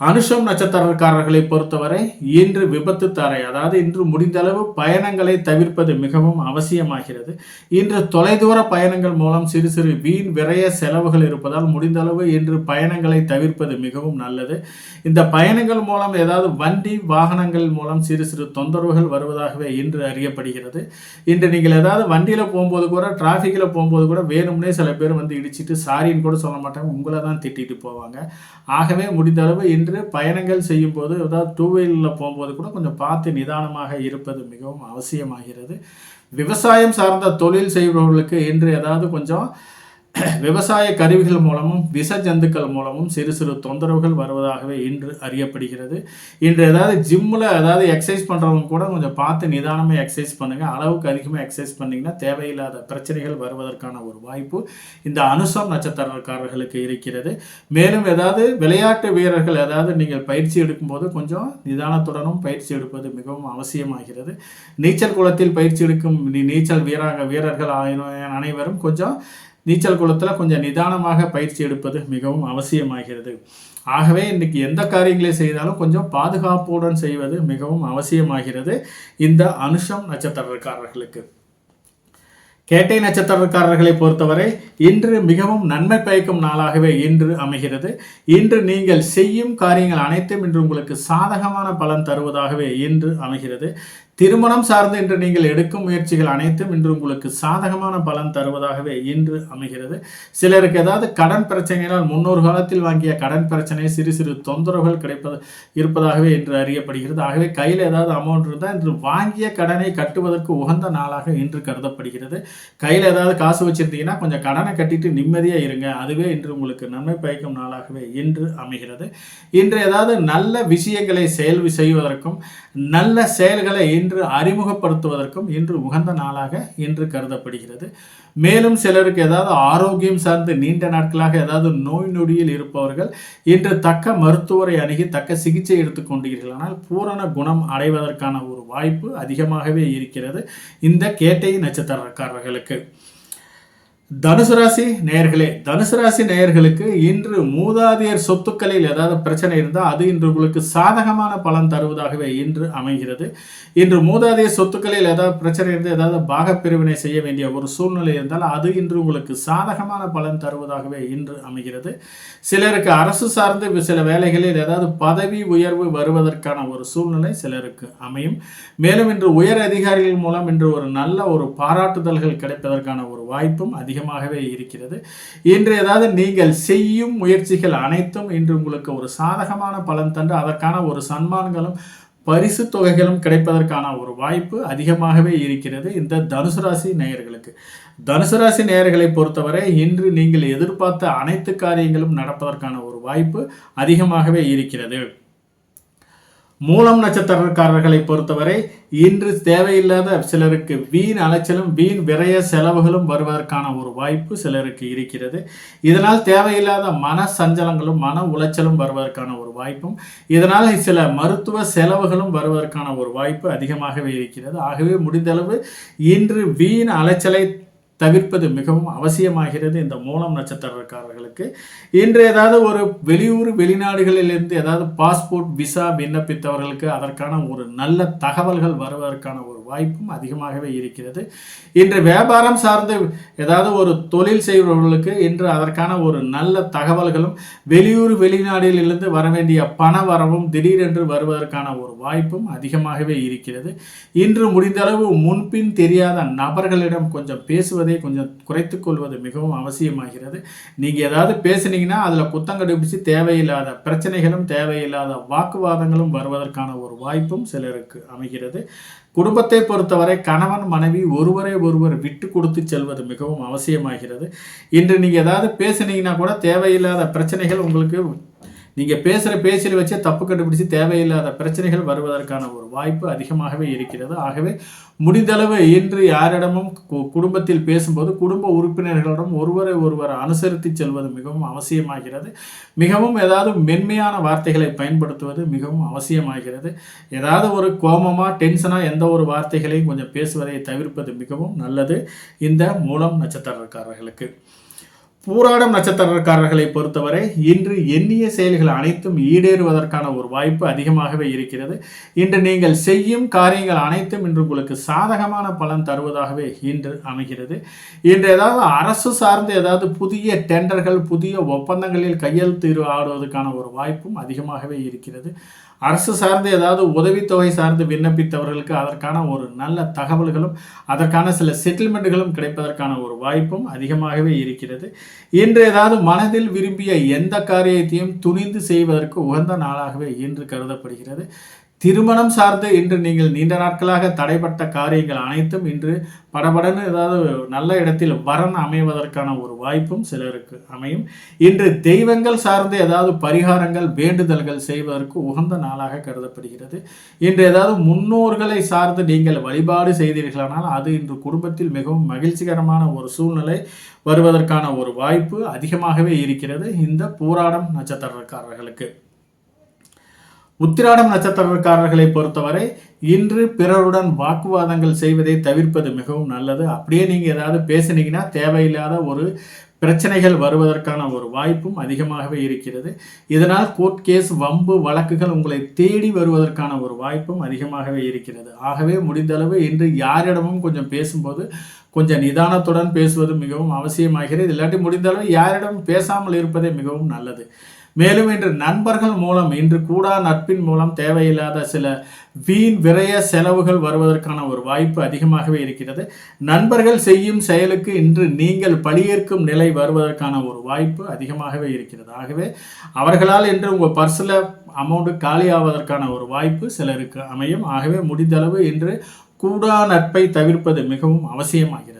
அனுஷம் நட்சத்திரக்காரர்களை பொறுத்தவரை இன்று விபத்து தாரை, அதாவது இன்று முடிந்தளவு பயணங்களை தவிர்ப்பது மிகவும் அவசியமாகிறது. இன்று தொலைதூர பயணங்கள் மூலம் சிறு சிறு வீண் விரய செலவுகள் இருப்பதால் முடிந்தளவு இன்று பயணங்களை தவிர்ப்பது மிகவும் நல்லது. இந்த பயணங்கள் மூலம் ஏதாவது வண்டி வாகனங்கள் மூலம் சிறு சிறு தொந்தரவுகள் வருவதாகவே இன்று அறியப்படுகிறது. இன்று நீங்கள் ஏதாவது வண்டியில் போகும்போது கூட டிராஃபிக்கில் போகும்போது கூட வேணும்னே சில பேர் வந்து இடிச்சிட்டு சாரின்னு கூட சொல்ல மாட்டாங்க, உங்களை தான் திட்டிட்டு போவாங்க. ஆகவே முடிந்தளவு இன்று பயணங்கள் செய்யும் போது அதாவது டூ வீலரில் போகும்போது கூட கொஞ்சம் பார்த்து நிதானமாக இருப்பது மிகவும் அவசியமாகிறது. விவசாயம் சார்ந்த தொழில் செய்பவர்களுக்கு இன்று ஏதாவது கொஞ்சம் விவசாய கருவிகள் மூலமும் விஷ ஜந்துக்கள் மூலமும் சிறு சிறு தொந்தரவுகள் வருவதாகவே இன்று அறியப்படுகிறது. இன்று ஏதாவது ஜிம்மில் ஏதாவது எக்ஸசைஸ் பண்ணுறவங்க கூட கொஞ்சம் பார்த்து நிதானமாக எக்ஸசைஸ் பண்ணுங்கள். அளவுக்கு அதிகமாக எக்ஸசைஸ் பண்ணிங்கன்னா தேவையில்லாத பிரச்சனைகள் வருவதற்கான ஒரு வாய்ப்பு இந்த அனுஷம் நட்சத்திரக்காரர்களுக்கு இருக்கிறது. மேலும் ஏதாவது விளையாட்டு வீரர்கள் ஏதாவது நீங்கள் பயிற்சி எடுக்கும்போது கொஞ்சம் நிதானத்துடனும் பயிற்சி எடுப்பது மிகவும் அவசியமாகிறது. நீச்சல் குளத்தில் பயிற்சி எடுக்கும் நீச்சல் வீரர்கள் அனைவரும் கொஞ்சம் நீச்சல் குளத்தில் கொஞ்சம் நிதானமாக பயிற்சி எடுப்பது மிகவும் அவசியமாகிறது. ஆகவே இன்றைக்கி எந்த காரியங்களை செய்தாலும் கொஞ்சம் பாதுகாப்புடன் செய்வது மிகவும் அவசியமாகிறது இந்த அனுஷம் நட்சத்திரக்காரர்களுக்கு. கேட்டை நட்சத்திரக்காரர்களை பொறுத்தவரை இன்று மிகவும் நன்மை பயக்கும் நாளாகவே இன்று அமைகிறது. இன்று நீங்கள் செய்யும் காரியங்கள் அனைத்தும் இன்று உங்களுக்கு சாதகமான பலன் தருவதாகவே இன்று அமைகிறது. திருமணம் சார்ந்து இன்று நீங்கள் எடுக்கும் முயற்சிகள் அனைத்தும் இன்று உங்களுக்கு சாதகமான பலன் தருவதாகவே இன்று அமைகிறது. சிலருக்கு ஏதாவது கடன் பிரச்சனைகளால் முன்னொரு காலத்தில் வாங்கிய கடன் பிரச்சனை சிறு சிறு தொந்தரவுகள் இருப்பதாகவே இன்று அறியப்படுகிறது. ஆகவே கையில் ஏதாவது அமௌண்ட் இருந்தால் இன்று வாங்கிய கடனை கட்டுவதற்கு உகந்த நாளாக இன்று கருதப்படுகிறது. கையில் ஏதாவது காசு வச்சிருந்தீங்கன்னா கொஞ்சம் கடனை கட்டிட்டு நிம்மதியாக இருங்க, அதுவே இன்று உங்களுக்கு நன்மை பயக்கும் நாளாகவே இன்று அமைகிறது. இன்று ஏதாவது நல்ல விஷயங்களை செய்வதற்கும் நல்ல செயல்களை இன்று அறிமுகப்படுத்துவதற்கும் இன்று உகந்த நாளாக இன்று கருதப்படுகிறது. மேலும் சிலருக்கு ஏதாவது ஆரோக்கியம் சார்ந்து நீண்ட நாட்களாக ஏதாவது நோய் நொடியில் இருப்பவர்கள் இன்று தக்க மருத்துவரை அணுகி தக்க சிகிச்சை எடுத்துக்கொண்டீர்களானால் பூரண குணம் அடைவதற்கான ஒரு வாய்ப்பு அதிகமாகவே இருக்கிறது இந்த கேட்டை நட்சத்திரக்காரர்களுக்கு. தனுசு ராசி நேயர்களே, தனுசு ராசி நேயர்களுக்கு இன்று மூதாதையர் சொத்துக்களில் ஏதாவது பிரச்சனை இருந்தால் அது இன்று உங்களுக்கு சாதகமான பலன் தருவதாகவே இன்று அமைகிறது. இன்று மூதாதையர் சொத்துக்களில் ஏதாவது பிரச்சனை இருந்து ஏதாவது பாகப்பிரிவினை செய்ய வேண்டிய ஒரு சூழ்நிலை இருந்தால் அது இன்று உங்களுக்கு சாதகமான பலன் தருவதாகவே இன்று அமைகிறது. சிலருக்கு அரசு சார்ந்து சில வேலைகளில் ஏதாவது பதவி உயர்வு வருவதற்கான ஒரு சூழ்நிலை சிலருக்கு அமையும். மேலும் இன்று உயர் அதிகாரிகள் மூலம் இன்று ஒரு நல்ல ஒரு பாராட்டுதல்கள் கிடைப்பதற்கான ஒரு வாய்ப்பும் அதிகமாகவே இருக்கிறது. இன்று ஏதாவது நீங்கள் செய்யும் முயற்சிகள் அனைத்தும் இன்று உங்களுக்கு ஒரு சாதகமான பலன் தந்து அதற்கான ஒரு சன்மான்களும் பரிசு தொகைகளும் கிடைப்பதற்கான ஒரு வாய்ப்பு அதிகமாகவே இருக்கிறது இந்த தனுசு ராசி நேயர்களுக்கு. தனுசு ராசி நேயர்களை பொறுத்தவரை இன்று நீங்கள் எதிர்பார்த்த அனைத்து காரியங்களும் நடப்பதற்கான ஒரு வாய்ப்பு அதிகமாகவே இருக்கிறது. மூலம் நட்சத்திரக்காரர்களை பொறுத்தவரை இன்று தேவையில்லாத சிலருக்கு வீண் அலைச்சலும் வீண் விரய செலவுகளும் வருவதற்கான ஒரு வாய்ப்பு சிலருக்கு இருக்கிறது. இதனால் தேவையில்லாத மன சஞ்சலங்களும் மன உளைச்சலும் வருவதற்கான ஒரு வாய்ப்பும் இதனால் சில மருத்துவ செலவுகளும் வருவதற்கான ஒரு வாய்ப்பு அதிகமாகவே இருக்கிறது. ஆகவே முடிந்தளவு இன்று வீண் அலைச்சலை தவிர்ப்பது மிகவும் அவசியமாகிறது இந்த மூலம் நட்சத்திரக்காரர்களுக்கு. இன்று ஏதாவது ஒரு வெளியூர் வெளிநாடுகளிலிருந்து ஏதாவது பாஸ்போர்ட் விசா விண்ணப்பித்தவர்களுக்கு அதற்கான ஒரு நல்ல தகவல்கள் வருவதற்கான ஒரு வாய்ப்பும் அதிகமாகவே இருக்கிறது. இன்று வியாபாரம் சார்ந்து ஏதாவது ஒரு தொழில் செய்பவர்களுக்கு இன்று அதற்கான ஒரு நல்ல தகவல்களும் வெளியூர் வெளிநாடுகளிலிருந்து வர வேண்டிய பண வரவும் திடீரென்று வருவதற்கான ஒரு வாய்ப்பும் அதிகமாகவே இருக்கிறது. இன்று முடிந்தளவு முன்பின் தெரியாத நபர்களிடம் கொஞ்சம் பேசுவதை கொஞ்சம் குறைத்துக் கொள்வது மிகவும் அவசியமாகிறது. நீங்க ஏதாவது பேசுனீங்கன்னா அதுல குத்தம் கண்டுபிடிச்சு தேவையில்லாத பிரச்சனைகளும் தேவையில்லாத வாக்குவாதங்களும் வருவதற்கான ஒரு வாய்ப்பும் சிலருக்கு அமைகிறது. குடும்பத்தை பொறுத்தவரை கணவன் மனைவி ஒருவரை ஒருவர் விட்டு கொடுத்து செல்வது மிகவும் அவசியமாகிறது. இன்று நீங்கள் ஏதாவது பேசுனீங்கன்னா கூட தேவையில்லாத பிரச்சனைகள் உங்களுக்கு நீங்கள் பேசுகிற பேச்சில் வச்சே தப்பு கண்டுபிடிச்சு தேவையில்லாத பிரச்சனைகள் வருவதற்கான ஒரு வாய்ப்பு அதிகமாகவே இருக்கிறது. ஆகவே முடிந்தளவு இன்று யாரிடமும் குடும்பத்தில் பேசும்போது குடும்ப உறுப்பினர்களிடம் ஒருவரை ஒருவர் அனுசரித்து செல்வது மிகவும் அவசியமாகிறது. மிகவும் ஏதாவது மென்மையான வார்த்தைகளை பயன்படுத்துவது மிகவும் அவசியமாகிறது. ஏதாவது ஒரு கோபமாக டென்ஷனாக எந்த ஒரு வார்த்தைகளையும் கொஞ்சம் பேசுவதை தவிர்ப்பது மிகவும் நல்லது இந்த மூலம் நட்சத்திரக்காரர்களுக்கு. பூராடம் நட்சத்திரக்காரர்களை பொறுத்தவரை இன்று எண்ணிய செயல்கள் அனைத்தும் ஈடேறுவதற்கான ஒரு வாய்ப்பு அதிகமாகவே இருக்கிறது. இன்று நீங்கள் செய்யும் காரியங்கள் அனைத்தும் இன்று உங்களுக்கு சாதகமான பலன் தருவதாகவே இன்று அமைகிறது. இன்று ஏதாவது அரசு சார்ந்து ஏதாவது புதிய டெண்டர்கள் புதிய ஒப்பந்தங்களில் கையெழுத்து ஆடுவதற்கான ஒரு வாய்ப்பும் அதிகமாகவே இருக்கிறது. அரசு சார்ந்து ஏதாவது உதவித்தொகை சார்ந்து விண்ணப்பித்தவர்களுக்கு அதற்கான ஒரு நல்ல தகவல்களும் அதற்கான சில செட்டில்மெண்ட்டுகளும் கிடைப்பதற்கான ஒரு வாய்ப்பும் அதிகமாகவே இருக்கிறது. இன்று ஏதாவது மனதில் விரும்பிய எந்த காரியத்தையும் துணிந்து செய்வதற்கு உகந்த நாளாகவே இன்று கருதப்படுகிறது. திருமணம் சார்ந்து இன்று நீங்கள் நீண்ட நாட்களாக தடைப்பட்ட காரியங்கள் அனைத்தும் இன்று படபடன்னு ஏதாவது நல்ல இடத்தில் வரன் அமைவதற்கான ஒரு வாய்ப்பும் சிலருக்கு அமையும். இன்று தெய்வங்கள் சார்ந்து ஏதாவது பரிகாரங்கள் வேண்டுதல்கள் செய்வதற்கு உகந்த நாளாக கருதப்படுகிறது. இன்று ஏதாவது முன்னோர்களை சார்ந்து நீங்கள் வழிபாடு செய்தீர்களானால் அது இன்று குடும்பத்தில் மிகவும் மகிழ்ச்சிகரமான ஒரு சூழ்நிலை வருவதற்கான ஒரு வாய்ப்பு அதிகமாகவே இருக்கிறது இந்த பூராடம் நட்சத்திரக்காரர்களுக்கு. உத்திராடம் நட்சத்திரக்காரர்களை பொறுத்தவரை இன்று பிறருடன் வாக்குவாதங்கள் செய்வதை தவிர்ப்பது மிகவும் நல்லது. அப்படியே நீங்கள் ஏதாவது பேசுனீங்கன்னா தேவையில்லாத ஒரு பிரச்சனைகள் வருவதற்கான ஒரு வாய்ப்பும் அதிகமாகவே இருக்கிறது. இதனால் கோர்ட் கேஸ் வம்பு வழக்குகள் உங்களை தேடி வருவதற்கான ஒரு வாய்ப்பும் அதிகமாகவே இருக்கிறது. ஆகவே முடிந்தளவு இன்று யாரிடமும் கொஞ்சம் பேசும்போது கொஞ்சம் நிதானத்துடன் பேசுவது மிகவும் அவசியமாகிறது. இல்லாட்டி முடிந்தளவு யாரிடம் பேசாமல் இருப்பதே மிகவும் நல்லது. மேலும் இன்று நண்பர்கள் மூலம், இன்று கூடா நட்பின் மூலம் தேவையில்லாத சில வீண் விரய செலவுகள் வருவதற்கான ஒரு வாய்ப்பு அதிகமாகவே இருக்கிறது. நண்பர்கள் செய்யும் செயலுக்கு இன்று நீங்கள் பழியேற்கும் நிலை வருவதற்கான ஒரு வாய்ப்பு அதிகமாகவே இருக்கிறது. ஆகவே அவர்களால் இன்று உங்கள் பர்ஸில் அமௌண்ட்டு காலி ஆவதற்கான ஒரு வாய்ப்பு சிலருக்கு அமையும். ஆகவே முடிந்தளவு இன்று கூடா நட்பை தவிர்ப்பது மிகவும் அவசியமாகிறது.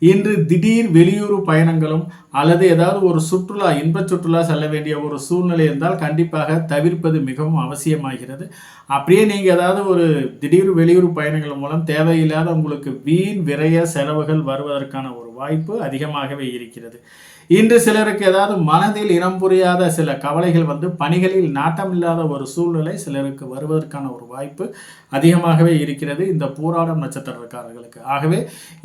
இன்று திடீர் வெளியூர் பயணங்களும் அல்லது ஏதாவது ஒரு சுற்றுலா, இன்ப சுற்றுலா செல்ல வேண்டிய ஒரு சூழ்நிலை இருந்தால் கண்டிப்பாக தவிர்ப்பது மிகவும் அவசியமாகிறது. அப்படியே நீங்கள் ஏதாவது ஒரு திடீர் வெளியூர் பயணங்கள் மூலம் தேவையில்லாத உங்களுக்கு வீண் விரய செலவுகள் வருவதற்கான ஒரு வாய்ப்பு அதிகமாகவே இருக்கிறது. இன்று சிலருக்கு ஏதாவது மனதில் இனம் புரியாத சில கவலைகள் பணிகளில் நாட்டமில்லாத ஒரு சூழ்நிலை சிலருக்கு வருவதற்கான ஒரு வாய்ப்பு அதிகமாகவே இருக்கிறது இந்த பூராடம் நட்சத்திரக்காரர்களுக்கு. ஆகவே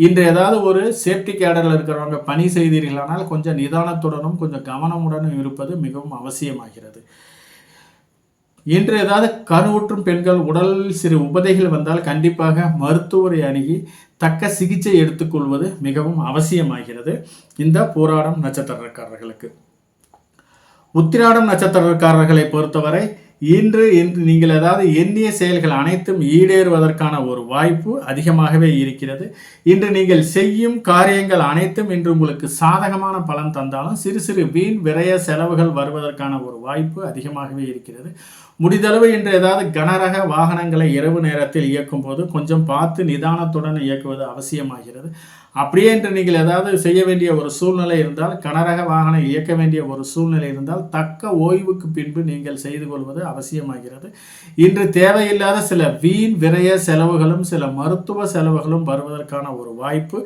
இன்று ஏதாவது ஒரு சேஃப்டி கேடரில் இருக்கிறவங்க பணி செய்தீர்களானால் கொஞ்சம் நிதானத்துடனும் கொஞ்சம் கவனமுடனும் இருப்பது மிகவும் அவசியமாகிறது. இன்று ஏதாவது கருவுற்றும் பெண்கள் உடலில் சிறு உபதைகள் வந்தால் கண்டிப்பாக மருத்துவரை அணுகி தக்க சிகிச்சை எடுத்துக்கொள்வது மிகவும் அவசியமாகிறது இந்த பூராடம் நட்சத்திரக்காரர்களுக்கு. உத்திராடம் நட்சத்திரக்காரர்களை பொறுத்தவரை இன்று நீங்கள் ஏதாவது எண்ணிய செயல்கள் அனைத்தும் ஈடேறுவதற்கான ஒரு வாய்ப்பு அதிகமாகவே இருக்கிறது. இன்று நீங்கள் செய்யும் காரியங்கள் அனைத்தும் இன்று உங்களுக்கு சாதகமான பலன் தந்தாலும் சிறு சிறு வீண் விரய செலவுகள் வருவதற்கான ஒரு வாய்ப்பு அதிகமாகவே இருக்கிறது. முடிந்தளவு இன்று ஏதாவது கனரக வாகனங்களை இரவு நேரத்தில் இயக்கும் போது கொஞ்சம் பார்த்து நிதானத்துடன் இயக்குவது அவசியமாகிறது. அப்படியே என்று நீங்கள் ஏதாவது செய்ய வேண்டிய ஒரு சூழ்நிலை இருந்தால், கனரக வாகனம் இயக்க வேண்டிய ஒரு சூழ்நிலை இருந்தால் தக்க ஓய்வுக்கு பின்பு நீங்கள் செய்து கொள்வது அவசியமாகிறது. இன்று தேவையில்லாத சில வீண் விரய செலவுகளும் சில மருத்துவ செலவுகளும் வருவதற்கான ஒரு வாய்ப்பு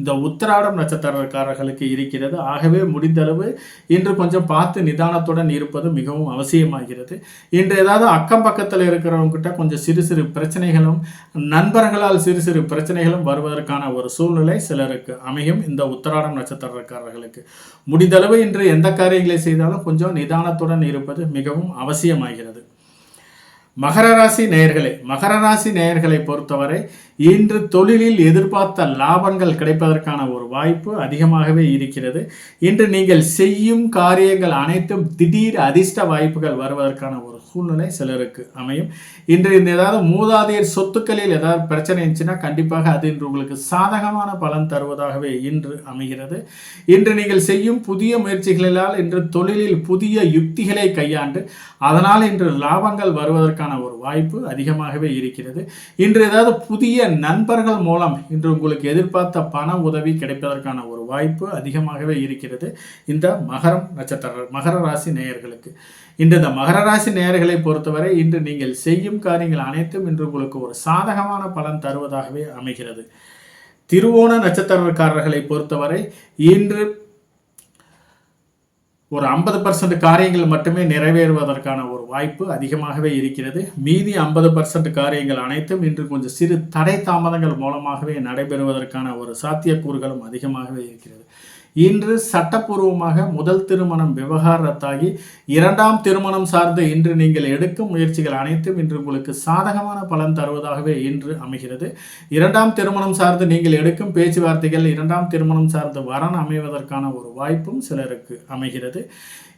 இந்த உத்திராடம் நட்சத்திரக்காரர்களுக்கு இருக்கிறது. ஆகவே முடிந்தளவு இன்று கொஞ்சம் பார்த்து நிதானத்துடன் இருப்பது மிகவும் அவசியமாகிறது. இன்று ஏதாவது அக்கம் பக்கத்தில் இருக்கிறவங்க கிட்ட கொஞ்சம் சிறு சிறு பிரச்சனைகளும் நண்பர்களால் சிறு சிறு பிரச்சனைகளும் வருவதற்கான ஒரு சூழ்நிலை சிலருக்கு அமையும் இந்த உத்திராடம் நட்சத்திரக்காரர்களுக்கு. முடிந்தளவு இன்று எந்த காரியங்களை செய்தாலும் கொஞ்சம் நிதானத்துடன் இருப்பது மிகவும் அவசியமாகிறது. மகர ராசி நேயர்களை பொறுத்தவரை இன்று தொழிலில் எதிர்பார்த்த லாபங்கள் கிடைப்பதற்கான ஒரு வாய்ப்பு அதிகமாகவே இருக்கிறது. இன்று நீங்கள் செய்யும் காரியங்கள் அனைத்தும் திடீர் அதிர்ஷ்ட வாய்ப்புகள் வருவதற்கான ஒரு சூழ்நிலை சிலருக்கு அமையும். இன்று ஏதாவது மூதாதையர் சொத்துக்களில் ஏதாவது பிரச்சனை இருந்துச்சுன்னா கண்டிப்பாக அது இன்று உங்களுக்கு சாதகமான பலன் தருவதாகவே இன்று அமைகிறது. இன்று நீங்கள் செய்யும் புதிய முயற்சிகளால் இன்று தொழிலில் புதிய யுக்திகளை கையாண்டு அதனால் இன்று லாபங்கள் வருவதற்கான ஒரு வாய்ப்பு அதிகமாகவே இருக்கிறது. இன்று ஏதாவது புதிய நண்பர்கள் மூலம் இன்று உங்களுக்கு எதிர்பார்த்த பண உதவி கிடைப்பதற்கான ஒரு வாய்ப்பு அதிகமாகவே இருக்கிறது இந்த மகர ராசி நேயர்களுக்கு. இன்று இந்த மகர ராசி நேயர்களை பொறுத்தவரை இன்று நீங்கள் செய்யும் காரியங்கள் அனைத்தும் இன்று உங்களுக்கு ஒரு சாதகமான பலன் தருவதாகவே அமைகிறது. திருவோண நட்சத்திரக்காரர்களை பொறுத்தவரை இன்று ஒரு 50% காரியங்கள் மட்டுமே நிறைவேறுவதற்கான ஒரு வாய்ப்பு அதிகமாகவே இருக்கிறது. மீதி 50% காரியங்கள் அனைத்தும் இன்று கொஞ்சம் சிறு தடை தாமதங்கள் மூலமாகவே நடைபெறுவதற்கான ஒரு சாத்தியக்கூறுகளும் அதிகமாகவே இருக்கிறது. இன்று சட்டப்பூர்வமாக முதல் திருமணம் விவகாரத்தாகி இரண்டாம் திருமணம் சார்ந்து இன்று நீங்கள் எடுக்கும் முயற்சிகள் அனைத்தும் இன்று உங்களுக்கு சாதகமான பலன் தருவதாகவே இன்று அமைகிறது. இரண்டாம் திருமணம் சார்ந்து நீங்கள் எடுக்கும் பேச்சுவார்த்தைகள் இரண்டாம் திருமணம் சார்ந்து வரன் அமைவதற்கான ஒரு வாய்ப்பும் சிலருக்கு அமைகிறது.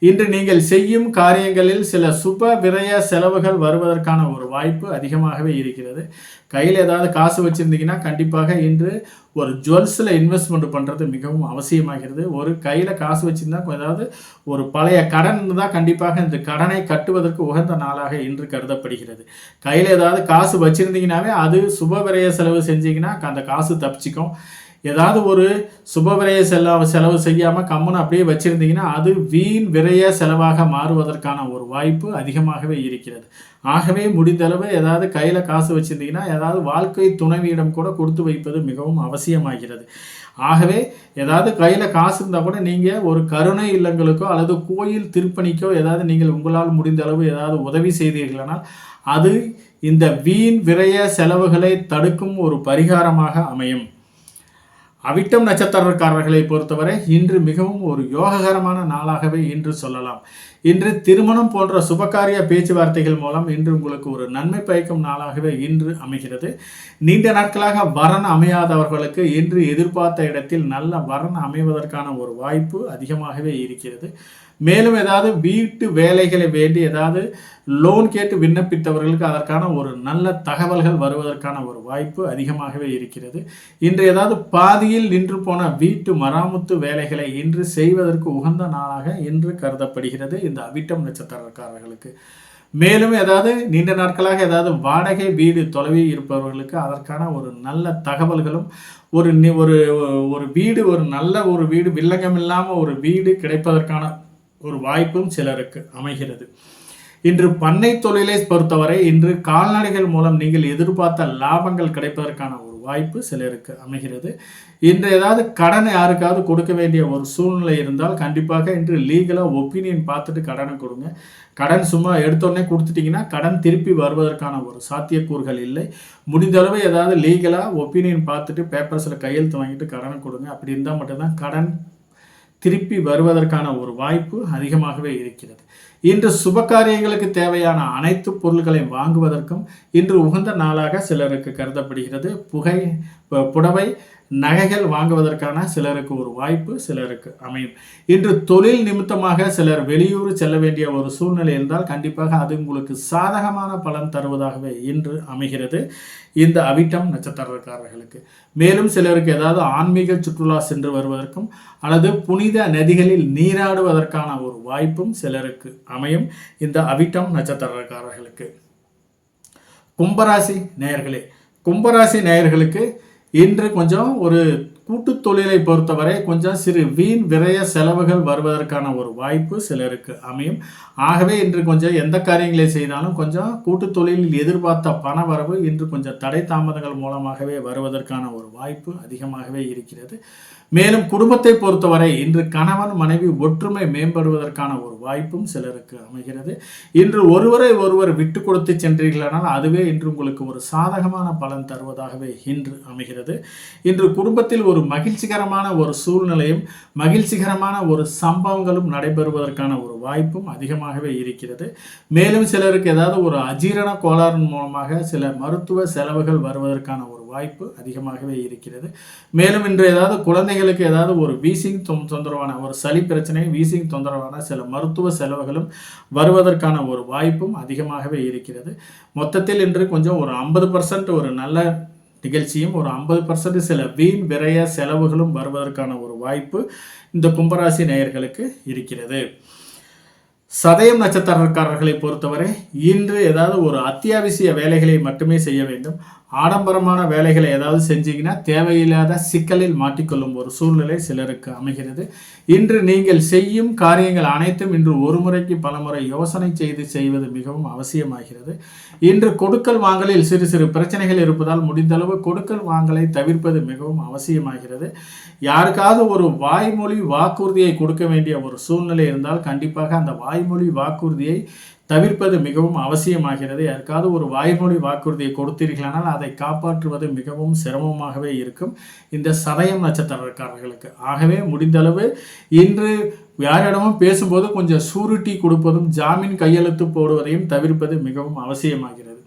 இன்று நீங்கள் செய்யும் காரியங்களில் சில சுப விரய செலவுகள் வருவதற்கான ஒரு வாய்ப்பு அதிகமாகவே இருக்கிறது. கையில் ஏதாவது காசு வச்சுருந்தீங்கன்னா கண்டிப்பாக இன்று ஒரு ஜுவல்ஸில் இன்வெஸ்ட்மெண்ட் பண்ணுறது மிகவும் அவசியமாகிறது. ஒரு கையில் காசு வச்சுருந்தா ஏதாவது ஒரு பழைய கடன் இருந்தால் கண்டிப்பாக இந்த கடனை கட்டுவதற்கு உகந்த நாளாக இன்று கருதப்படுகிறது. கையில் ஏதாவது காசு வச்சுருந்தீங்கன்னாவே அது சுப விரய செலவு செஞ்சீங்கன்னா அந்த காசு தப்பிச்சிக்கும். ஏதாவது ஒரு சுப விரய செலவு செய்யாமல் கம்முன்னு அப்படியே வச்சுருந்தீங்கன்னா அது வீண் விரய செலவாக மாறுவதற்கான ஒரு வாய்ப்பு அதிகமாகவே இருக்கிறது. ஆகவே முடிந்தளவு ஏதாவது கையில் காசு வச்சுருந்தீங்கன்னா ஏதாவது வாழ்க்கை துணைவியிடம் கூட கொடுத்து வைப்பது மிகவும் அவசியமாகிறது. ஆகவே ஏதாவது கையில் காசு இருந்தால் கூட நீங்கள் ஒரு கருணை இல்லங்களுக்கோ அல்லது கோயில் திருப்பணிக்கோ ஏதாவது நீங்கள் உங்களால் முடிந்த அளவு ஏதாவது உதவி செய்தீர்களானால் அது இந்த வீண் விரய செலவுகளை தடுக்கும் ஒரு பரிகாரமாக அமையும். அவிட்டம் நட்சத்திரக்காரர்களை பொறுத்தவரை இன்று மிகவும் ஒரு யோககரமான நாளாகவே இன்று சொல்லலாம். இன்று திருமணம் போன்ற சுபகாரிய பேச்சுவார்த்தைகள் மூலம் இன்று உங்களுக்கு ஒரு நன்மை பயக்கும் நாளாகவே இன்று அமைகிறது. நீண்ட நாட்களாக வரன் அமையாதவர்களுக்கு இன்று எதிர்பார்த்த இடத்தில் நல்ல வரன் அமைவதற்கான ஒரு வாய்ப்பு அதிகமாகவே இருக்கிறது. மேலும் ஏதாவது வீட்டு வேலைகளை வேண்டி ஏதாவது லோன் கேட்டு விண்ணப்பித்தவர்களுக்கு அதற்கான ஒரு நல்ல தகவல்கள் வருவதற்கான ஒரு வாய்ப்பு அதிகமாகவே இருக்கிறது. இன்று ஏதாவது பாதியில் நின்று போன வீட்டு மராமத்து வேலைகளை இன்று செய்வதற்கு உகந்த நாளாக இன்று கருதப்படுகிறது இந்த அவிட்டம் நட்சத்திரக்காரர்களுக்கு. மேலும் ஏதாவது நீண்ட நாட்களாக ஏதாவது வாடகை வீடு தொலைவி இருப்பவர்களுக்கு அதற்கான ஒரு நல்ல தகவல்களும் ஒரு ஒரு வீடு ஒரு நல்ல ஒரு வீடு வில்லங்கம் இல்லாமல் ஒரு வீடு கிடைப்பதற்கான ஒரு வாய்ப்பும் சிலருக்கு அமைகிறது. இன்று பண்ணை தொழிலை பொறுத்தவரை இன்று கால்நடைகள் மூலம் நீங்கள் எதிர்பார்த்த லாபங்கள் கிடைப்பதற்கான ஒரு வாய்ப்பு சிலருக்கு அமைகிறது. இன்று ஏதாவது கடன் யாருக்காவது கொடுக்க வேண்டிய ஒரு சூழ்நிலை இருந்தால் கண்டிப்பாக இன்று லீகலாக ஒப்பீனியன் பார்த்துட்டு கடனை கொடுங்க. கடன் சும்மா எடுத்தோடனே கொடுத்துட்டிங்கன்னா கடன் திருப்பி வருவதற்கான ஒரு சாத்தியக்கூறுகள் இல்லை. முடிந்தளவு ஏதாவது லீகலாக ஒப்பீனியன் பார்த்துட்டு பேப்பர்ஸில் கையெழுத்து வாங்கிட்டு கடனை கொடுங்க. அப்படி இருந்தால் மட்டும்தான் கடன் திருப்பி வருவதற்கான ஒரு வாய்ப்பு அதிகமாகவே இருக்கிறது. இன்று சுபகாரியங்களுக்கு தேவையான அனைத்து பொருட்களையும் வாங்குவதற்கும் இன்று உகந்த நாளாக சிலருக்கு கருதப்படுகிறது. புடவை நகைகள் வாங்குவதற்கான சிலருக்கு ஒரு வாய்ப்பு சிலருக்கு அமையும். இன்று தொழில் நிமித்தமாக சிலர் வெளியூர் செல்ல வேண்டிய ஒரு சூழ்நிலை இருந்தால் கண்டிப்பாக அது உங்களுக்கு சாதகமான பலன் தருவதாகவே இன்று அமைகிறது இந்த அவிட்டம் நட்சத்திரக்காரர்களுக்கு. மேலும் சிலருக்கு ஏதாவது ஆன்மீக சுற்றுலா சென்று வருவதற்கும் அல்லது புனித நதிகளில் நீராடுவதற்கான ஒரு வாய்ப்பும் சிலருக்கு அமையும் இந்த அவிட்டம் நட்சத்திரக்காரர்களுக்கு. கும்பராசி நேயர்களே, கும்பராசி நேயர்களுக்கு இன்று கொஞ்சம் ஒரு கூட்டு தொழிலை பொறுத்தவரை கொஞ்சம் சிறு வீண் விரய செலவுகள் வருவதற்கான ஒரு வாய்ப்பு சிலருக்கு அமையும். ஆகவே இன்று கொஞ்சம் எந்த காரியங்களை செய்தாலும் கொஞ்சம் கூட்டு தொழிலில் எதிர்பார்த்த பண வரவு இன்று கொஞ்சம் தடை தாமதங்கள் மூலமாகவே வருவதற்கான ஒரு வாய்ப்பு அதிகமாகவே இருக்கிறது. மேலும் குடும்பத்தை பொறுத்தவரை இன்று கணவன் மனைவி ஒற்றுமை மேம்படுவதற்கான ஒரு வாய்ப்பும் சிலருக்கு அமைகிறது. இன்று ஒருவரை ஒருவர் விட்டு கொடுத்து சென்றீர்களானால் அதுவே இன்று உங்களுக்கு ஒரு சாதகமான பலன் தருவதாகவே இன்று அமைகிறது. இன்று குடும்பத்தில் ஒரு மகிழ்ச்சிகரமான ஒரு சூழ்நிலையும் மகிழ்ச்சிகரமான ஒரு சம்பவங்களும் நடைபெறுவதற்கான ஒரு வாய்ப்பும் அதிகமாகவே இருக்கிறது. மேலும் சிலருக்கு ஏதாவது ஒரு அஜீரண கோளாறு மூலமாக சில மருத்துவ செலவுகள் வருவதற்கான ஒரு வாய்ப்பு அதிகமாகவே இருக்கிறது. மேலும் இன்று ஏதாவது குழந்தைகளுக்கு ஏதாவது ஒரு வீசிங் தொந்தரவான ஒரு சளி பிரச்சனை வீசிங் தொந்தரவான சில மருத்துவ செலவுகளும் வருவதற்கான ஒரு வாய்ப்பும் அதிகமாகவே இருக்கிறது. மொத்தத்தில் இன்று கொஞ்சம் ஒரு 50% ஒரு நல்ல நிகழ்ச்சியும் ஒரு 50% சில வீண் விரய செலவுகளும் வருவதற்கான ஒரு வாய்ப்பு இந்த கும்பராசி நேயர்களுக்கு இருக்கிறது. சதயம் நட்சத்திரக்காரர்களை பொறுத்தவரை இன்று ஏதாவது ஒரு அத்தியாவசிய வேலைகளை மட்டுமே செய்ய வேண்டும். ஆடம்பரமான வேலைகளை ஏதாவது செஞ்சீங்கன்னா தேவையில்லாத சிக்கலில் மாட்டிக்கொள்ளும் ஒரு சூழ்நிலை சிலருக்கு அமைகிறது. இன்று நீங்கள் செய்யும் காரியங்கள் அனைத்தும் இன்று ஒரு முறைக்கு பல முறை யோசனை செய்வது மிகவும் அவசியமாகிறது. இன்று கொடுக்கல் வாங்கலில் சிறு சிறு பிரச்சனைகள் இருப்பதால் முடிந்தளவு கொடுக்கல் வாங்கலை தவிர்ப்பது மிகவும் அவசியமாகிறது. யாருக்காவது ஒரு வாய்மொழி வாக்குறுதியை கொடுக்க வேண்டிய ஒரு சூழ்நிலை இருந்தால் கண்டிப்பாக அந்த வாய்மொழி வாக்குறுதியை தவிர்ப்பது மிகவும் அவசியமாகிறது. யாருக்காவது ஒரு வாய்மொழி வாக்குறுதியை கொடுத்தீர்களானால் அதை காப்பாற்றுவது மிகவும் சிரமமாகவே இருக்கும் இந்த சதயம் நட்சத்திரக்காரர்களுக்கு. ஆகவே முடிந்தளவு இன்று யாரிடமும் பேசும்போது கொஞ்சம் சூரிட்டி கொடுப்பதும் ஜாமீன் கையெழுத்து போடுவதையும் தவிர்ப்பது மிகவும் அவசியமாகிறது.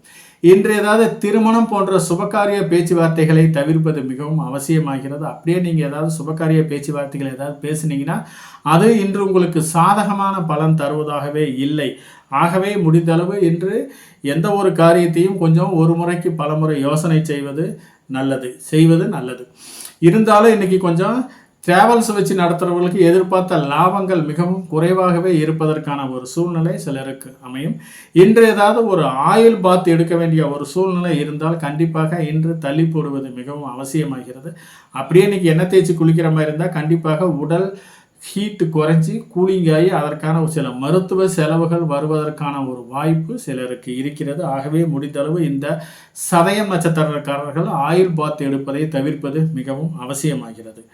இன்று ஏதாவது திருமணம் போன்ற சுபகாரிய பேச்சுவார்த்தைகளை தவிர்ப்பது மிகவும் அவசியமாகிறது. அப்படியே நீங்கள் ஏதாவது சுபகாரிய பேச்சுவார்த்தைகள் ஏதாவது பேசுனீங்கன்னா அது இன்று உங்களுக்கு சாதகமான பலன் தருவதாகவே இல்லை. ஆகவே முடிந்தளவு இன்று எந்த ஒரு காரியத்தையும் கொஞ்சம் ஒரு முறைக்கு பல முறை யோசனை செய்வது நல்லது. இருந்தாலும் இன்னைக்கு கொஞ்சம் டிராவல்ஸ் வச்சு நடத்துகிறவர்களுக்கு எதிர்பார்த்த லாபங்கள் மிகவும் குறைவாகவே இருப்பதற்கான ஒரு சூழ்நிலை சிலருக்கு அமையும். இன்று ஏதாவது ஒரு ஆயில் பாத் எடுக்க வேண்டிய ஒரு சூழ்நிலை இருந்தால் கண்டிப்பாக இன்று தள்ளி போடுவது மிகவும் அவசியமாகிறது. அப்படியே இன்னைக்கு எண்ணெய் தேய்ச்சி குளிக்கிற மாதிரி இருந்தால் கண்டிப்பாக உடல் ஹீட்டு குறைஞ்சி கூலிங்காகி அதற்கான சில மருத்துவ செலவுகள் வருவதற்கான ஒரு வாய்ப்பு சிலருக்கு இருக்கிறது. ஆகவே முடிந்தளவு இந்த சதயம் நட்சத்திரக்காரர்கள் ஆயில் பாத் எடுப்பதை தவிர்ப்பது மிகவும் அவசியமாகிறது.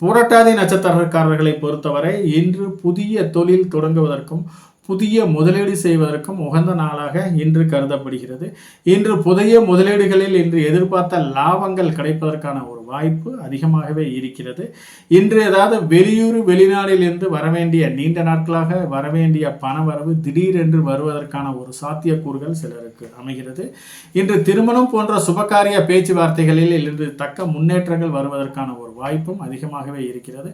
புரட்டாதி நட்சத்திரக்காரர்களை பொறுத்தவரை இன்று புதிய தொழில் தொடங்குவதற்கும் புதிய முதலீடு செய்வதற்கும் உகந்த நாளாக இன்று கருதப்படுகிறது. இன்று புதிய முதலீடுகளில் இன்று எதிர்பார்த்த லாபங்கள் கிடைப்பதற்கான ஒரு வாய்ப்பு அதிகமாகவே இருக்கிறது. இன்று ஏதாவது வெளியூர் வெளிநாட்டிலிருந்து வரவேண்டிய நீண்ட நாட்களாக வரவேண்டிய பணவரவு திடீரென்று வருவதற்கான ஒரு சாத்தியக்கூறுகள் சிலருக்கு அமைகிறது. இன்று திருமணம் போன்ற சுபகாரிய பேச்சுவார்த்தைகளில் இன்று தக்க முன்னேற்றங்கள் வருவதற்கான ஒரு வாய்ப்பும் அதிகமாகவே இருக்கிறது.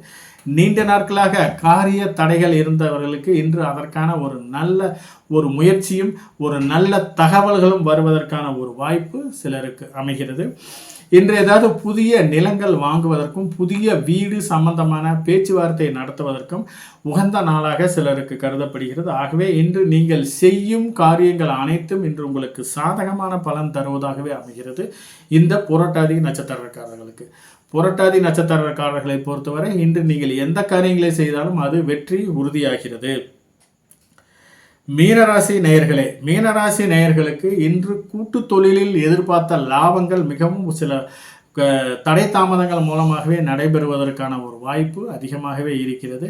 நீண்ட நாட்களாக காரிய தடைகள் இருந்தவர்களுக்கு இன்று அதற்கான ஒரு நல்ல ஒரு முயற்சியும் ஒரு நல்ல தகவல்களும் வருவதற்கான ஒரு வாய்ப்பு சிலருக்கு அமைகிறது. இன்று ஏதாவது புதிய நிலங்கள் வாங்குவதற்கும் புதிய வீடு சம்பந்தமான பேச்சுவார்த்தை நடத்துவதற்கும் உகந்த நாளாக சிலருக்கு கருதப்படுகிறது. ஆகவே இன்று நீங்கள் செய்யும் காரியங்கள் அனைத்தும் இன்று உங்களுக்கு சாதகமான பலன் தருவதாகவே அமைகிறது. இந்த புரட்டாதி நட்சத்திரக்காரர்களுக்கு புரட்டாதி நட்சத்திரக்காரர்களை பொறுத்தவரை இன்று நீங்கள் எந்த காரியங்களை செய்தாலும் அது வெற்றி உறுதியாகிறது. மீனராசி நேயர்களே, மீனராசி நேயர்களுக்கு இன்று கூட்டு தொழிலில் எதிர்பார்த்த லாபங்கள் மிகவும் சில தடை தாமதங்கள் மூலமாகவே நடைபெறுவதற்கான ஒரு வாய்ப்பு அதிகமாகவே இருக்கிறது.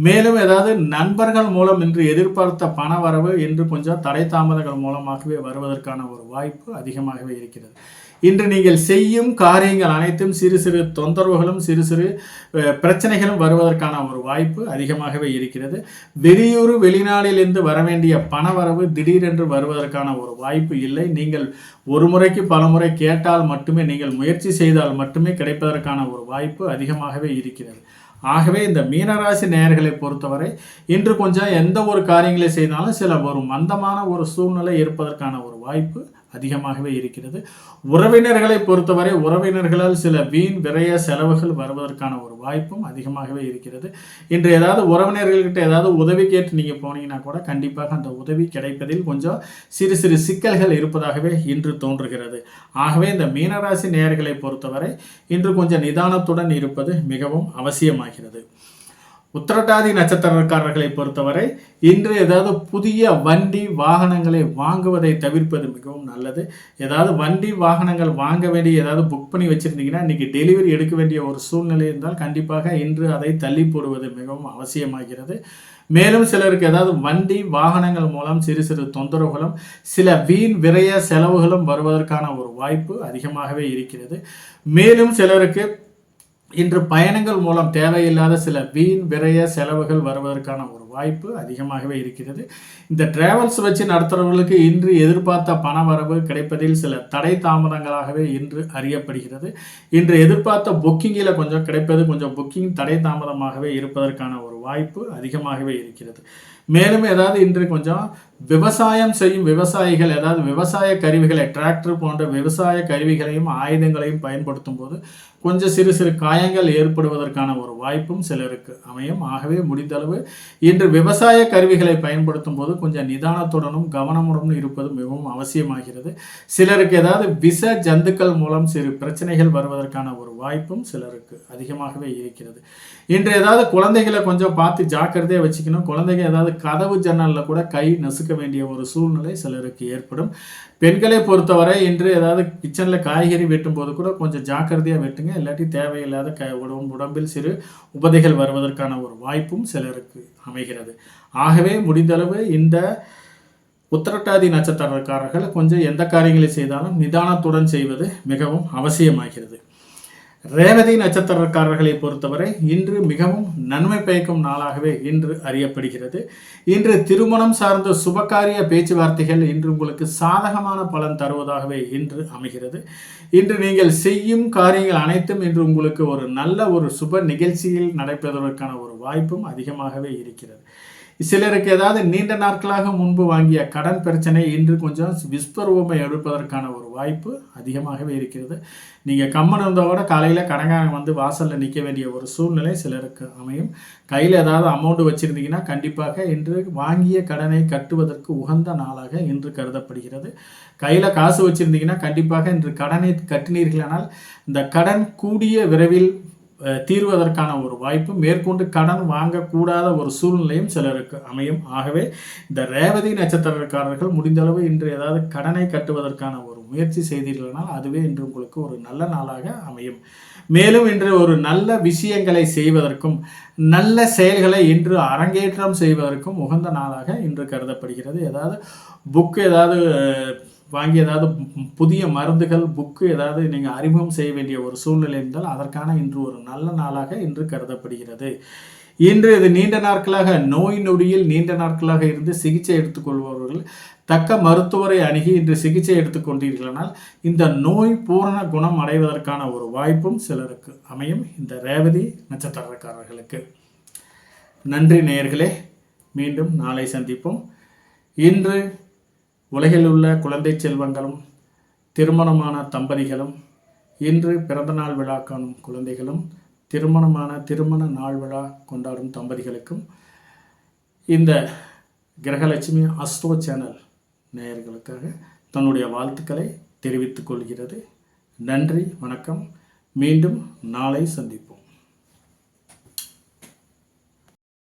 மேலும் ஏதாவது நண்பர்கள் மூலம் இன்று எதிர்பார்த்த பண வரவு இன்று கொஞ்சம் தடை தாமதங்கள் மூலமாகவே வருவதற்கான ஒரு வாய்ப்பு அதிகமாகவே இருக்கிறது. இன்று நீங்கள் செய்யும் காரியங்கள் அனைத்தும் சிறு சிறு தொந்தரவுகளும் சிறு சிறு பிரச்சனைகளும் வருவதற்கான ஒரு வாய்ப்பு அதிகமாகவே இருக்கிறது. வெளியூர் வெளிநாட்டிலிருந்து வரவேண்டிய பண வரவு திடீரென்று வருவதற்கான ஒரு வாய்ப்பு இல்லை. நீங்கள் ஒரு முறைக்கு பல முறை கேட்டால் மட்டுமே, நீங்கள் முயற்சி செய்தால் மட்டுமே கிடைப்பதற்கான ஒரு வாய்ப்பு அதிகமாகவே இருக்கிறது. ஆகவே இந்த மீனராசி நேயர்களை பொறுத்தவரை இன்று கொஞ்சம் எந்த ஒரு காரியங்களை செய்தாலும் சில ஒரு மந்தமான ஒரு சூழ்நிலை இருப்பதற்கான ஒரு வாய்ப்பு அதிகமாகவே இருக்கிறது. உறவினர்களை பொறுத்தவரை உறவினர்களால் சில வீண் விரய செலவுகள் வருவதற்கான ஒரு வாய்ப்பும் அதிகமாகவே இருக்கிறது. இன்று ஏதாவது உறவினர்கள்கிட்ட ஏதாவது உதவி கேட்டு நீங்கள் போனீங்கன்னா கூட கண்டிப்பாக அந்த உதவி கிடைப்பதில் கொஞ்சம் சிறு சிறு சிக்கல்கள் இருப்பதாகவே இன்று தோன்றுகிறது. ஆகவே இந்த மீனராசி நேயர்களை பொறுத்தவரை இன்று கொஞ்சம் நிதானத்துடன் இருப்பது மிகவும் அவசியமாகிறது. உத்திரட்டாதி நட்சத்திரக்காரர்களை பொறுத்தவரை இன்று ஏதாவது புதிய வண்டி வாகனங்களை வாங்குவதை தவிர்ப்பது மிகவும் நல்லது. ஏதாவது வண்டி வாகனங்கள் வாங்க வேண்டிய ஏதாவது புக் பண்ணி வச்சுருந்தீங்கன்னா இன்றைக்கி டெலிவரி எடுக்க வேண்டிய ஒரு சூழ்நிலை இருந்தால் கண்டிப்பாக இன்று அதை தள்ளி போடுவது மிகவும் அவசியமாகிறது. மேலும் சிலருக்கு ஏதாவது வண்டி வாகனங்கள் மூலம் சிறு சிறு தொந்தரவுகளும் சில வீண் விரய செலவுகளும் வருவதற்கான ஒரு வாய்ப்பு அதிகமாகவே இருக்கிறது. மேலும் சிலருக்கு இன்று பயணங்கள் மூலம் தேவையில்லாத சில வீண் விரய செலவுகள் வருவதற்கான ஒரு வாய்ப்பு அதிகமாகவே இருக்கிறது. இந்த டிராவல்ஸ் வச்சு நடத்துகிறவர்களுக்கு இன்று எதிர்பார்த்த பண வரவு கிடைப்பதில் சில தடை தாமதங்களாகவே இன்று அறியப்படுகிறது. இன்று எதிர்பார்த்த புக்கிங்கில் கொஞ்சம் கிடைப்பது கொஞ்சம் புக்கிங் தடை தாமதமாகவே இருப்பதற்கான ஒரு வாய்ப்பு அதிகமாகவே இருக்கிறது. மேலும் ஏதாவது இன்று கொஞ்சம் விவசாயம் செய்யும் விவசாயிகள் ஏதாவது விவசாய கருவிகளை டிராக்டர் போன்ற விவசாய கருவிகளையும் ஆயுதங்களையும் பயன்படுத்தும் போது கொஞ்சம் சிறு சிறு காயங்கள் ஏற்படுவதற்கான ஒரு வாய்ப்பும் சிலருக்கு அமையும். ஆகவே முடிந்தளவு இன்று விவசாய கருவிகளை பயன்படுத்தும் போது கொஞ்சம் நிதானத்துடனும் கவனமுடனும் இருப்பது மிகவும் அவசியமாகிறது. சிலருக்கு ஏதாவது விஷ ஜந்துக்கள் மூலம் சிறு பிரச்சனைகள் வருவதற்கான ஒரு வாய்ப்பும் சிலருக்கு அதிகமாகவே இருக்கிறது. இன்று ஏதாவது குழந்தைகளை கொஞ்சம் பார்த்து ஜாக்கிரதையாக வச்சுக்கணும். குழந்தைங்க ஏதாவது கதவு ஜன்னலில் கூட கை நசுக்க வேண்டிய ஒரு சூழ்நிலை சிலருக்கு ஏற்படும். பெண்களை பொறுத்தவரை இன்று ஏதாவது கிச்சனில் காய்கறி வெட்டும் போது கூட கொஞ்சம் ஜாக்கிரதையாக வெட்டுங்க. இல்லாட்டி தேவையில்லாத உடம்பில் சிறு உபதைகள் வருவதற்கான ஒரு வாய்ப்பும் சிலருக்கு அமைகிறது. ஆகவே முடிந்தளவு இந்த உத்திரட்டாதி நட்சத்திரக்காரர்கள் கொஞ்சம் எந்த காரியங்களை செய்தாலும் நிதானத்துடன் செய்வது மிகவும் அவசியமாகிறது. ரேவதி நட்சத்திரக்காரர்களை பொறுத்தவரை இன்று மிகவும் நன்மை பயக்கும் நாளாகவே இன்று அறியப்படுகிறது. இன்று திருமணம் சார்ந்த சுபகாரிய பேச்சுவார்த்தைகள் இன்று உங்களுக்கு சாதகமான பலன் தருவதாகவே இன்று அமைகிறது. இன்று நீங்கள் செய்யும் காரியங்கள் அனைத்தும் இன்று உங்களுக்கு ஒரு நல்ல ஒரு சுப நிகழ்ச்சியில் நடைபெறுவதற்கான ஒரு வாய்ப்பும் அதிகமாகவே இருக்கிறது. சிலருக்கு ஏதாவது நீண்ட நாட்களாக முன்பு வாங்கிய கடன் பிரச்சனை இன்று கொஞ்சம் விஸ்வரூபமை எடுப்பதற்கான ஒரு வாய்ப்பு அதிகமாகவே இருக்கிறது. நீங்கள் கம்மன் இருந்தால் கூட காலையில் கடன்காரங்க வந்து வாசலில் நிற்க வேண்டிய ஒரு சூழ்நிலை சிலருக்கு அமையும். கையில் ஏதாவது அமௌண்ட் வச்சுருந்தீங்கன்னா கண்டிப்பாக இன்று வாங்கிய கடனை கட்டுவதற்கு உகந்த நாளாக இன்று கருதப்படுகிறது. கையில் காசு வச்சுருந்தீங்கன்னா கண்டிப்பாக இன்று கடனை கட்டினீர்களானால் இந்த கடன் கூடிய விரைவில் தீர்வதற்கான ஒரு வாய்ப்பு, மேற்கொண்டு கடன் வாங்கக்கூடாத ஒரு சூழ்நிலையும் சிலருக்கு அமையும். ஆகவே இந்த ரேவதி நட்சத்திரக்காரர்கள் முடிந்தளவு இன்று ஏதாவது கடனை கட்டுவதற்கான ஒரு முயற்சி செய்தீர்களானால் அதுவே இன்று உங்களுக்கு ஒரு நல்ல நாளாக அமையும். மேலும் இன்று ஒரு நல்ல விஷயங்களை செய்வதற்கும் நல்ல செயல்களை இன்று அரங்கேற்றம் செய்வதற்கும் உகந்த நாளாக இன்று கருதப்படுகிறது. ஏதாவது புக்கு ஏதாவது வாங்கி ஏதாவது புதிய மருந்துகள் புக்கு ஏதாவது நீங்கள் அறிமுகம் செய்ய வேண்டிய ஒரு சூழ்நிலை இருந்தால் அதற்கான இன்று ஒரு நல்ல நாளாக இன்று கருதப்படுகிறது. இன்று இது நீண்ட நாட்களாக நோய் நொடியில் நீண்ட நாட்களாக இருந்து சிகிச்சை எடுத்துக்கொள்பவர்கள் தக்க மருத்துவரை அணுகி இன்று சிகிச்சை எடுத்துக்கொண்டீர்களானால் இந்த நோய் பூரண குணம் அடைவதற்கான ஒரு வாய்ப்பும் சிலருக்கு அமையும். இந்த ரேவதி நட்சத்திரக்காரர்களுக்கு நன்றி நேயர்களே. மீண்டும் நாளை சந்திப்போம். இன்று உலகில் உள்ள குழந்தை செல்வங்களும் திருமணமான தம்பதிகளும் இன்று பிறந்தநாள் விழா காணும் குழந்தைகளும் திருமண நாள் விழா கொண்டாடும் தம்பதிகளுக்கும் இந்த கிரகலட்சுமி அஸ்ட்ரோ சேனல் நேயர்களுக்காக தன்னுடைய வாழ்த்துக்களை தெரிவித்துக் கொள்கிறது. நன்றி, வணக்கம். மீண்டும் நாளை சந்திப்போம்.